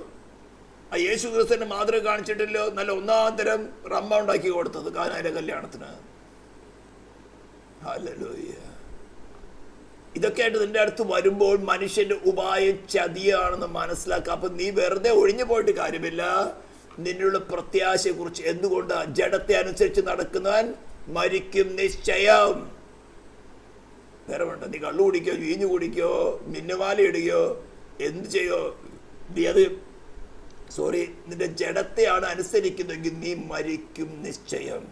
ആ യേശു ക്രിസ്തുവിന്റെ മാതൃക കാണിച്ചിട്ടില്ലയോ? നല്ല ഒന്നാം തരം റമ്മ ഉണ്ടാക്കി കൊടുത്തത് കാനായിലെ കല്യാണത്തിന്. ഹല്ലേലൂയ. ഇതൊക്കെയായിട്ട് നിന്റെ അടുത്ത് വരുമ്പോൾ മനുഷ്യന്റെ ഉപായം ചതിയാണെന്ന് മനസ്സിലാക്കുക. അപ്പൊ നീ വെറുതെ ഒഴിഞ്ഞു പോയിട്ട് കാര്യമില്ല. നിന്നുള്ള പ്രത്യാശയെക്കുറിച്ച്, എന്തുകൊണ്ട് ജഡത്തെ അനുസരിച്ച് നടക്കുന്നവൻ മരിക്കും നിശ്ചയം. വേറെ വേണ്ട. നീ കള്ളു കുടിക്കോ, വീഞ്ഞു കുടിക്കോ, മിന്നുമാല ഇടുകയോ, എന്ത് ചെയ്യോ, നീ അത് നിന്റെ ജഡത്തെയാണ് അനുസരിക്കുന്നെങ്കിൽ നീ മരിക്കും നിശ്ചയം.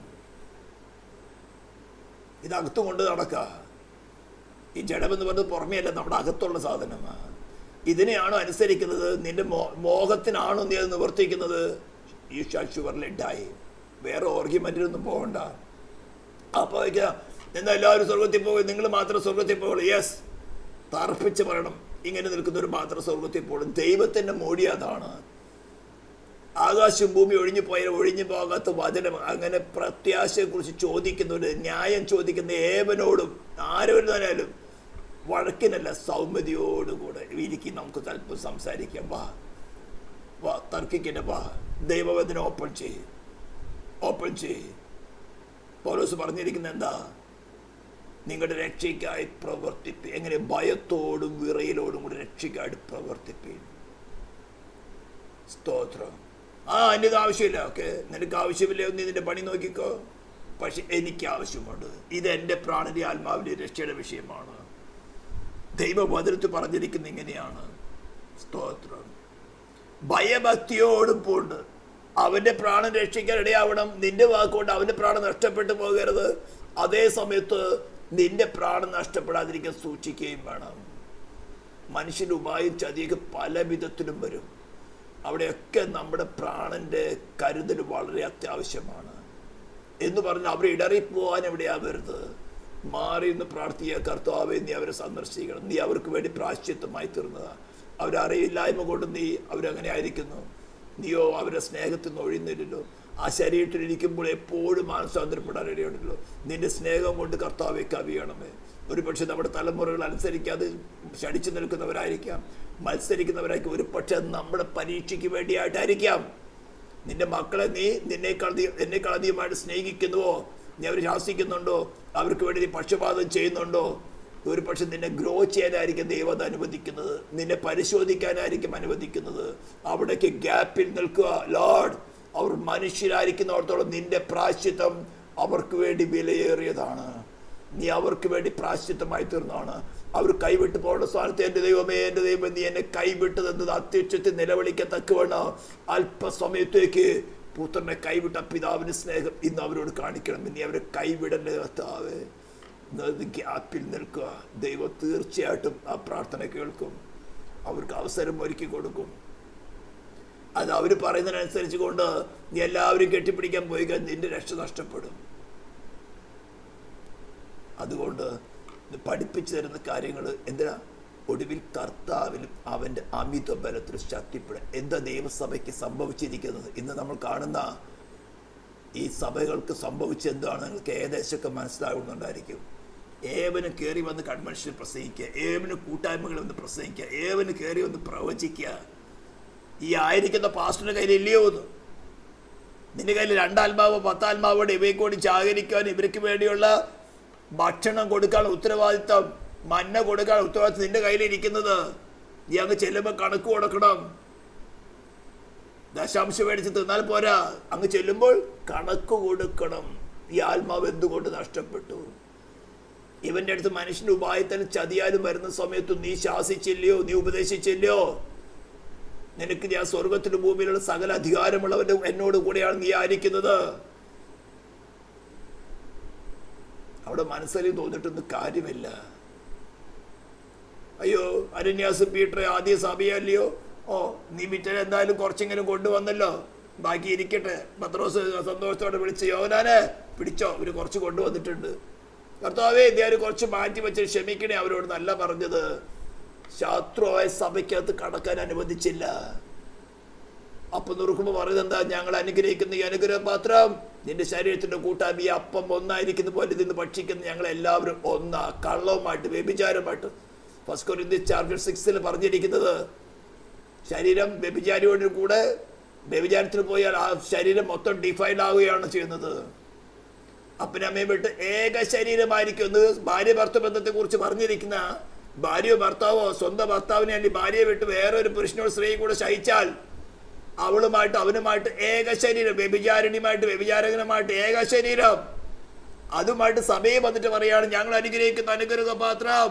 ഇതകത്ത് കൊണ്ട് നടക്കുക. ഈ ജഡമെന്ന് പറഞ്ഞത് പുറമേയല്ല, നമ്മുടെ അകത്തുള്ള സാധനമാണ്. ഇതിനെയാണോ അനുസരിക്കുന്നത്? നിന്റെ മോഹത്തിനാണോ നീ അത് നിവർത്തിക്കുന്നത്? You shall surely die. വേറെ ഓർഗ്യുമെന്റിലൊന്നും പോകണ്ട. അപ്പോൾ എന്നാൽ എല്ലാവരും സ്വർഗത്തിൽ പോകും, നിങ്ങൾ മാത്രം സ്വർഗത്തിൽ പോകുള്ളൂ. യെസ്, തർപ്പിച്ച് പറയണം. ഇങ്ങനെ നിൽക്കുന്നവർ മാത്രം സ്വർഗത്തിൽ പോകും. ദൈവത്തിൻ്റെ മോടി അതാണ്. ആകാശം ഭൂമി ഒഴിഞ്ഞു പോകാത്ത വചനം. അങ്ങനെ പ്രത്യാശയെക്കുറിച്ച് ചോദിക്കുന്നവര്, ന്യായം ചോദിക്കുന്ന ഏവനോടും ആരോടായാലും വഴക്കിനല്ല, സൗമ്യതയോടുകൂടെ ഇരിക്കും. നമുക്ക് അല്പം സംസാരിക്കാം. വാ തർക്കിക്കണ്ട, വാ. ദൈവവചനം ഓപ്പൺ ചെയ്യ്. പൗലോസ് പറഞ്ഞിരിക്കുന്നത് എന്താ? നിങ്ങളുടെ രക്ഷയ്ക്കായി പ്രവർത്തിപ്പി. എങ്ങനെ? ഭയത്തോടും വിറയലോടും കൂടി രക്ഷയ്ക്കായിട്ട് പ്രവർത്തിപ്പി. സ്തോത്രം. എൻ്റെ ആവശ്യമില്ല. ഓക്കെ, നിനക്ക് ആവശ്യമില്ല, നീ നിന്റെ പണി നോക്കിക്കോ. പക്ഷെ എനിക്ക് ആവശ്യമുണ്ട്. ഇത് എൻ്റെ പ്രാണന്റെ ആത്മാവിന്റെ രക്ഷയുടെ വിഷയമാണ്. ദൈവവചനത്തിൽ പറഞ്ഞിരിക്കുന്നത് ഇങ്ങനെയാണ്. സ്തോത്രം. ഭയഭക്തിയോടും പോണ്ട് അവന്റെ പ്രാണൻ രക്ഷിക്കാൻ ഇടയാവണം. നിന്റെ വാക്കുകൊണ്ട് അവന്റെ പ്രാണൻ നഷ്ടപ്പെട്ടു പോകരുത്. അതേ സമയത്ത് നിന്റെ പ്രാണൻ നഷ്ടപ്പെടാതിരിക്കാൻ സൂക്ഷിക്കുകയും വേണം. മനുഷ്യന്റെ ഉപായം ചതിയൊക്കെ പല വിധത്തിലും വരും. അവിടെയൊക്കെ നമ്മുടെ പ്രാണന്റെ കരുതൽ വളരെ അത്യാവശ്യമാണ്. എന്ന് പറഞ്ഞാൽ അവരെ ഇടറിപ്പോവാൻ എവിടെയാവരുത്. മാറി നിന്ന് പ്രാർത്ഥിക്കുക. കർത്താവേ, നീ അവരെ സന്ദർശിക്കണം. നീ അവർക്ക് വേണ്ടി പ്രായശ്ചിത്തമായി തീർന്നതാ. അവരറിയില്ലായ്മ കൊണ്ട് നീ അവരങ്ങനെ ആയിരിക്കുന്നു. നീയോ അവരുടെ സ്നേഹത്തിൽ നിന്ന് ഒഴിയുന്നില്ലല്ലോ. ആ ശരീരത്തിലിരിക്കുമ്പോൾ എപ്പോഴും മാനസാന്തരപ്പെടാൻ ഇടയുണ്ടല്ലോ. നിന്റെ സ്നേഹം കൊണ്ട് കർത്താവെ കവിയണമേ. ഒരു പക്ഷെ നമ്മുടെ തലമുറകൾ അനുസരിക്കാതെ ശടിച്ചു നിൽക്കുന്നവരായിരിക്കാം, മത്സരിക്കുന്നവരായിരിക്കും. ഒരു പക്ഷെ നമ്മുടെ പരീക്ഷയ്ക്ക് വേണ്ടിയായിട്ടായിരിക്കാം. നിന്റെ മക്കളെ നീ എന്നേക്കാൾ അധികമായിട്ട് സ്നേഹിക്കുന്നുവോ? നീ അവർ ശാസിക്കുന്നുണ്ടോ? അവർക്ക് വേണ്ടി നീ പക്ഷപാതം ചെയ്യുന്നുണ്ടോ? ഒരു പക്ഷെ നിന്നെ ഗ്രോ ചെയ്യാനായിരിക്കും ദൈവം അത് അനുവദിക്കുന്നത്. നിന്നെ പരിശോധിക്കാനായിരിക്കും അനുവദിക്കുന്നത്. അവിടേക്ക് ഗ്യാപ്പിൽ നിൽക്കുക. ലോർഡ്, അവർ മനുഷ്യരായിരിക്കുന്നിടത്തോളം നിന്റെ പ്രായശ്ചിത്തം അവർക്ക് വേണ്ടി വിലയേറിയതാണ്. നീ അവർക്ക് വേണ്ടി പ്രായശ്ചിത്തമായി തീർന്നതാണ്. അവർ കൈവിട്ട് പോകേണ്ട സ്ഥാനത്ത് എൻ്റെ ദൈവമേ, നീ എന്നെ കൈവിട്ടതെന്നത് അത്യുച്ചത്തിൽ നിലവിളിക്കത്തക്കവണ്ണം അല്പസമയത്തേക്ക് പുത്രനെ കൈവിട്ട പിതാവിന് സ്നേഹം ഇന്ന് അവരോട് കാണിക്കണം. നീ അവരെ കൈവിടല്ലേ കർത്താവേ. ഗ്യാപ്പിൽ നിൽക്കുക. ദൈവം തീർച്ചയായിട്ടും ആ പ്രാർത്ഥന കേൾക്കും. അവർക്ക് അവസരം ഒരുക്കി കൊടുക്കും. അത് അവർ പറയുന്നതിനനുസരിച്ച് കൊണ്ട് നീ എല്ലാവരും കെട്ടിപ്പിടിക്കാൻ പോയി നിന്റെ രക്ഷ നഷ്ടപ്പെടും. അതുകൊണ്ട് പഠിപ്പിച്ചു തരുന്ന കാര്യങ്ങൾ എന്തിനാ? ഒടുവിൽ കർത്താവിലും അവൻ്റെ അമിത ബലത്തിൽ ശക്തിപ്പെടും. എന്താ ദൈവസഭയ്ക്ക് സംഭവിച്ചിരിക്കുന്നത്? ഇന്ന് നമ്മൾ കാണുന്ന ഈ സഭകൾക്ക് സംഭവിച്ചെന്താണ് നിങ്ങൾക്ക് ഏകദേശമൊക്കെ മനസ്സിലാകുന്നുണ്ടായിരിക്കും. ഏവന് കയറി വന്ന് കൺവെൻഷനിൽ പ്രസംഗിക്കുക, ഏവന് കൂട്ടായ്മകൾ വന്ന് പ്രസംഗിക്കുക, ഏവന് കയറി വന്ന് പ്രവചിക്കുക. ഈ ആയിരിക്കുന്ന പാസ്റ്ററിന്റെ കയ്യിൽ ഇല്ലയോ? നിന്റെ കയ്യിൽ 2 ആത്മാവോ 10 ആത്മാവോടെ ഇവയെ കൂടി ജാഗരിക്കാൻ, ഇവർക്ക് വേണ്ടിയുള്ള ഭക്ഷണം കൊടുക്കാനുള്ള ഉത്തരവാദിത്തം, മന്ന കൊടുക്കാനുള്ള ഉത്തരവാദിത്തം നിന്റെ കയ്യിലിരിക്കുന്നത്. നീ അങ്ങ് ചെല്ലുമ്പോൾ കണക്ക് കൊടുക്കണം. ദശാംശം മേടിച്ച് തിന്നാൽ പോരാ, അങ്ങ് ചെല്ലുമ്പോൾ കണക്ക് കൊടുക്കണം. ഈ ആത്മാവ് എന്തുകൊണ്ട് നഷ്ടപ്പെട്ടു? ഇവന്റെ അടുത്ത് മനുഷ്യന്റെ ഉപായത്തിന് ചതിയാലും വരുന്ന സമയത്ത് നീ ശാസിച്ചില്ലയോ? നീ ഉപദേശിച്ചില്ലയോ? നിനക്ക് ഞാൻ സ്വർഗത്തിലും ഭൂമിയിലുള്ള സകല അധികാരമുള്ളവന്റെ എന്നോട് കൂടെയാണ് നീ ആയിരിക്കുന്നത്. അവിടെ മനസ്സിൽ തോന്നിട്ടൊന്നും കാര്യമില്ല. അയ്യോ, അനന്യാസ് പീറ്റർ ആദ്യ സഭയല്ലയോ? നീ വിറ്റൽ എന്തായാലും കുറച്ചെങ്കിലും കൊണ്ടുവന്നല്ലോ, ബാക്കി ഇരിക്കട്ടെ. പത്രോസ് സന്തോഷത്തോടെ വിളിച്ച്, യോഹന്നാനെ പിടിച്ചോ, ഇവര് കുറച്ച് കൊണ്ടുവന്നിട്ടുണ്ട്. കർത്താവേ, ഞാൻ കുറച്ച് മാറ്റി വെച്ച് ക്ഷമിക്കണേ അവരോട് നല്ല പറഞ്ഞത്. ശത്രുവായ സഭയ്ക്കകത്ത് കടക്കാൻ അനുവദിച്ചില്ല. അപ്പം നുറുക്കുമ്പോൾ പറയുന്നത് എന്താ? ഞങ്ങൾ അനുഗ്രഹിക്കുന്ന ഈ അനുഗ്രഹപാത്രം നിന്റെ ശരീരത്തിന്റെ കൂട്ടായ്മ ഈ അപ്പം ഒന്നായിരിക്കുന്ന പോലെ ഇതിന്ന് ഭക്ഷിക്കുന്ന ഞങ്ങൾ എല്ലാവരും ഒന്നാ. കള്ളവുമായിട്ട് വ്യഭിചാരമായിട്ട് 1 Corinthians chapter 6 പറഞ്ഞിരിക്കുന്നത്, ശരീരം വ്യഭിചാരിയോട് കൂടെ വ്യഭിചാരത്തിന് പോയാൽ ആ ശരീരം മൊത്തം ഡിഫൈൻ ആവുകയാണ് ചെയ്യുന്നത്. അപ്പനമ്മയെ വിട്ട് ഏക ശരീരമായിരിക്കും. ഭാര്യ ഭർത്തൃ ബന്ധത്തെ കുറിച്ച് പറഞ്ഞിരിക്കുന്ന, ഭാര്യയോ ഭർത്താവോ സ്വന്തം ഭർത്താവിനെ അല്ലെങ്കിൽ ഭാര്യയെ വിട്ട് വേറൊരു പുരുഷനോട് സ്ത്രീ കൂടെ ശയിച്ചാൽ അവളുമായിട്ട് അവനുമായിട്ട് ഏക ശരീരം, വ്യഭിചാരിണിയുമായിട്ട് വ്യഭിചാരകനുമായിട്ട് ഏക ശരീരം. അതുമായിട്ട് സഭയെ വന്നിട്ട് പറയാണ്, ഞങ്ങൾ അനുഗ്രഹിക്കുന്ന അനുഗ്രഹ പാത്രം,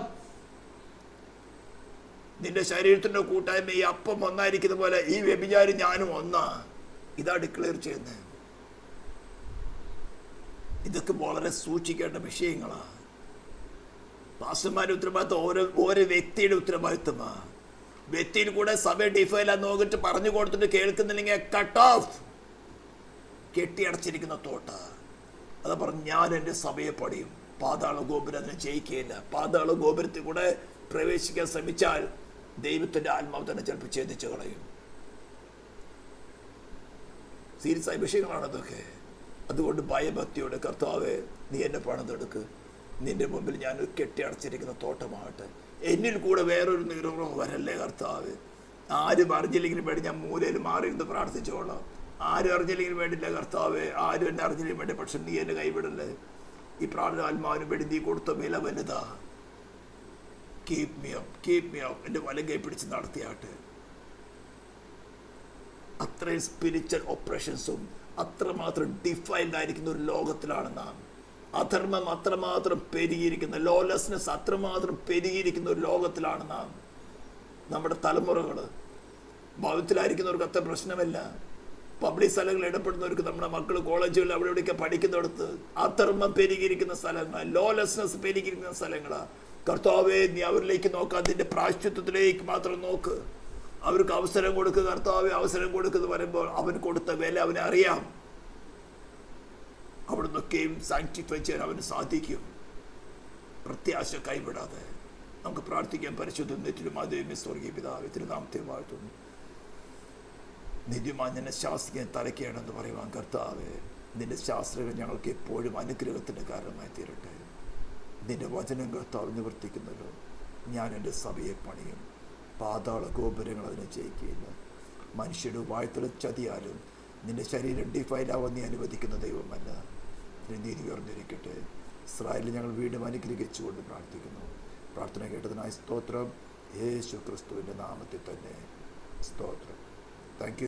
നിന്റെ ശരീരത്തിന്റെ കൂട്ടായ്മ ഈ അപ്പം ഒന്നായിരിക്കുന്ന പോലെ ഈ വ്യഭിചാരി ഞാനും ഒന്നാ. ഇതാ ഡിക്ലെയർ ചെയ്യുന്നത്. ഇതൊക്കെ വളരെ സൂക്ഷിക്കേണ്ട വിഷയങ്ങളാണ്. പാസ്റ്റർമാരുടെ ഉത്തരവാദിത്വം ഓരോ വ്യക്തിയുടെ ഉത്തരവാദിത്വമാണ്. വ്യക്തിയിൽ കൂടെ സഭ ഡിഫൈല നോക്കിട്ട് പറഞ്ഞു കൊടുത്തിട്ട് കേൾക്കുന്നില്ലെങ്കിൽ കട്ട് ഓഫ്. കെട്ടിയടച്ചിരിക്കുന്ന തോട്ട. അതാ പറഞ്ഞു, ഞാൻ എൻ്റെ സഭയെ പണിയും, പാതാള ഗോപുരം അതിനെ ജയിക്കുകയില്ല. പാതാള ഗോപുരത്തിൽ കൂടെ പ്രവേശിക്കാൻ ശ്രമിച്ചാൽ ദൈവത്തിൻ്റെ ആത്മാവ് തന്നെ ചിലപ്പോൾ ഛേദിച്ചു കളയും. സീരിയസ് ആയ വിഷയങ്ങളാണ് അതൊക്കെ. അതുകൊണ്ട് ഭയഭക്തിയോടെ, കർത്താവേ നീ എന്നെ പണിതെടുക്ക്, നിന്റെ മുമ്പിൽ ഞാൻ കെട്ടിയടച്ചിരിക്കുന്ന തോട്ടമാകട്ടെ, എന്നിൽ കൂടെ വേറൊരു നീറുറവ് വരല്ലേ കർത്താവ്. ആരും അറിഞ്ഞില്ലെങ്കിലും വേണ്ടി ഞാൻ മൂലയിൽ മാറിയിരുന്ന് പ്രാർത്ഥിച്ചോളാം. ആരും അറിഞ്ഞില്ലെങ്കിലും വേണ്ടില്ല കർത്താവേ, ആരും എന്നെ അറിഞ്ഞില്ലെങ്കിൽ വേണ്ടി, പക്ഷെ നീ എന്നെ കൈവിടല്ലേ. ഈ പ്രാർത്ഥന ആത്മാവിന് വേണ്ടി നീ കൊടുത്ത വില വലുതാ. Keep me up. എൻ്റെ വലം കൈ പിടിച്ച് നടത്തിയാട്ടെ. അത്രയും സ്പിരിച്വൽ ഓപ്പറേഷൻസും അത്രമാത്രം ഡിഫൈൻഡ് ആയിരിക്കുന്ന ഒരു ലോകത്തിലാണ് നാം. അധർമ്മം അത്രമാത്രം പെരുകിയിരിക്കുന്ന, ലോലെസ്നെസ് അത്രമാത്രം പെരുകിയിരിക്കുന്ന ഒരു ലോകത്തിലാണ് നാം. നമ്മുടെ തലമുറകൾ ഭവത്തിലായിരിക്കുന്നവർക്ക് അത്ര പ്രശ്നമില്ല. പബ്ലിക് സ്ഥലങ്ങളിൽ ഇടപെടുന്നവർക്ക്, നമ്മുടെ മക്കൾ കോളേജുകളിൽ അവിടെ ഇവിടെയൊക്കെ പഠിക്കുന്നിടത്ത് അധർമ്മം പെരുകിയിരിക്കുന്ന സ്ഥലങ്ങളാണ്, ലോലെസ്നെസ് പെരുകിയിരിക്കുന്ന സ്ഥലങ്ങളാണ്. കർത്താവേ നീ അവരിലേക്ക് നോക്കാതെ നിന്റെ പ്രായശ്ചിത്തത്തിലേക്ക് മാത്രം നോക്ക്. അവർക്ക് അവസരം കൊടുക്കുക കർത്താവേ. അവസരം കൊടുക്കുന്നത് പറയുമ്പോൾ അവൻ കൊടുത്ത വില അവനെ അറിയാം. അവിടെ നിന്നൊക്കെയും സാങ്ക്ടിഫൈ ചെയ്യാൻ അവന് സാധിക്കും. പ്രത്യാശ കൈവിടാതെ നമുക്ക് പ്രാർത്ഥിക്കാൻ. പരിശുദ്ധ നിത്യമാതയുമേ സ്വർഗീയ പിതാവേ, തിരുനാമത്തെ വാഴ്ത്തുന്നു. നിത്യമാഞ്ഞനെ ശാസ്ത്രീയം തലയ്ക്കുകയാണെന്ന് പറയുവാൻ കർത്താവേ, നിന്റെ ശാസ്ത്രങ്ങൾ ഞങ്ങൾക്ക് എപ്പോഴും അനുഗ്രഹത്തിൻ്റെ കാരണമായി തീരട്ടെ. നിന്റെ വചനം കർത്താവ് നിവർത്തിക്കുന്നല്ലോ. ഞാൻ എൻ്റെ സഭയെ പണിയും, പാതാള ഗോപുരങ്ങൾ അതിനെ ജയിക്കുകയില്ല. മനുഷ്യരുടെ വാഴ്ത്തല ചതിയാലും നിന്റെ ശരീരം ഡിഫൈലാവാൻ നീ അനുവദിക്കുന്ന ദൈവമല്ല. നിന്റെ നീതി ഉയർന്നിരിക്കട്ടെ. ഇസ്രായേലിൽ ഞങ്ങൾ വീണ്ടും അനുഗ്രഹിച്ചുകൊണ്ട് പ്രാർത്ഥിക്കുന്നു. പ്രാർത്ഥന കേട്ടതിനായി സ്തോത്രം. യേശു ക്രിസ്തുവിൻ്റെ നാമത്തിൽ തന്നെ സ്തോത്രം. Thank you.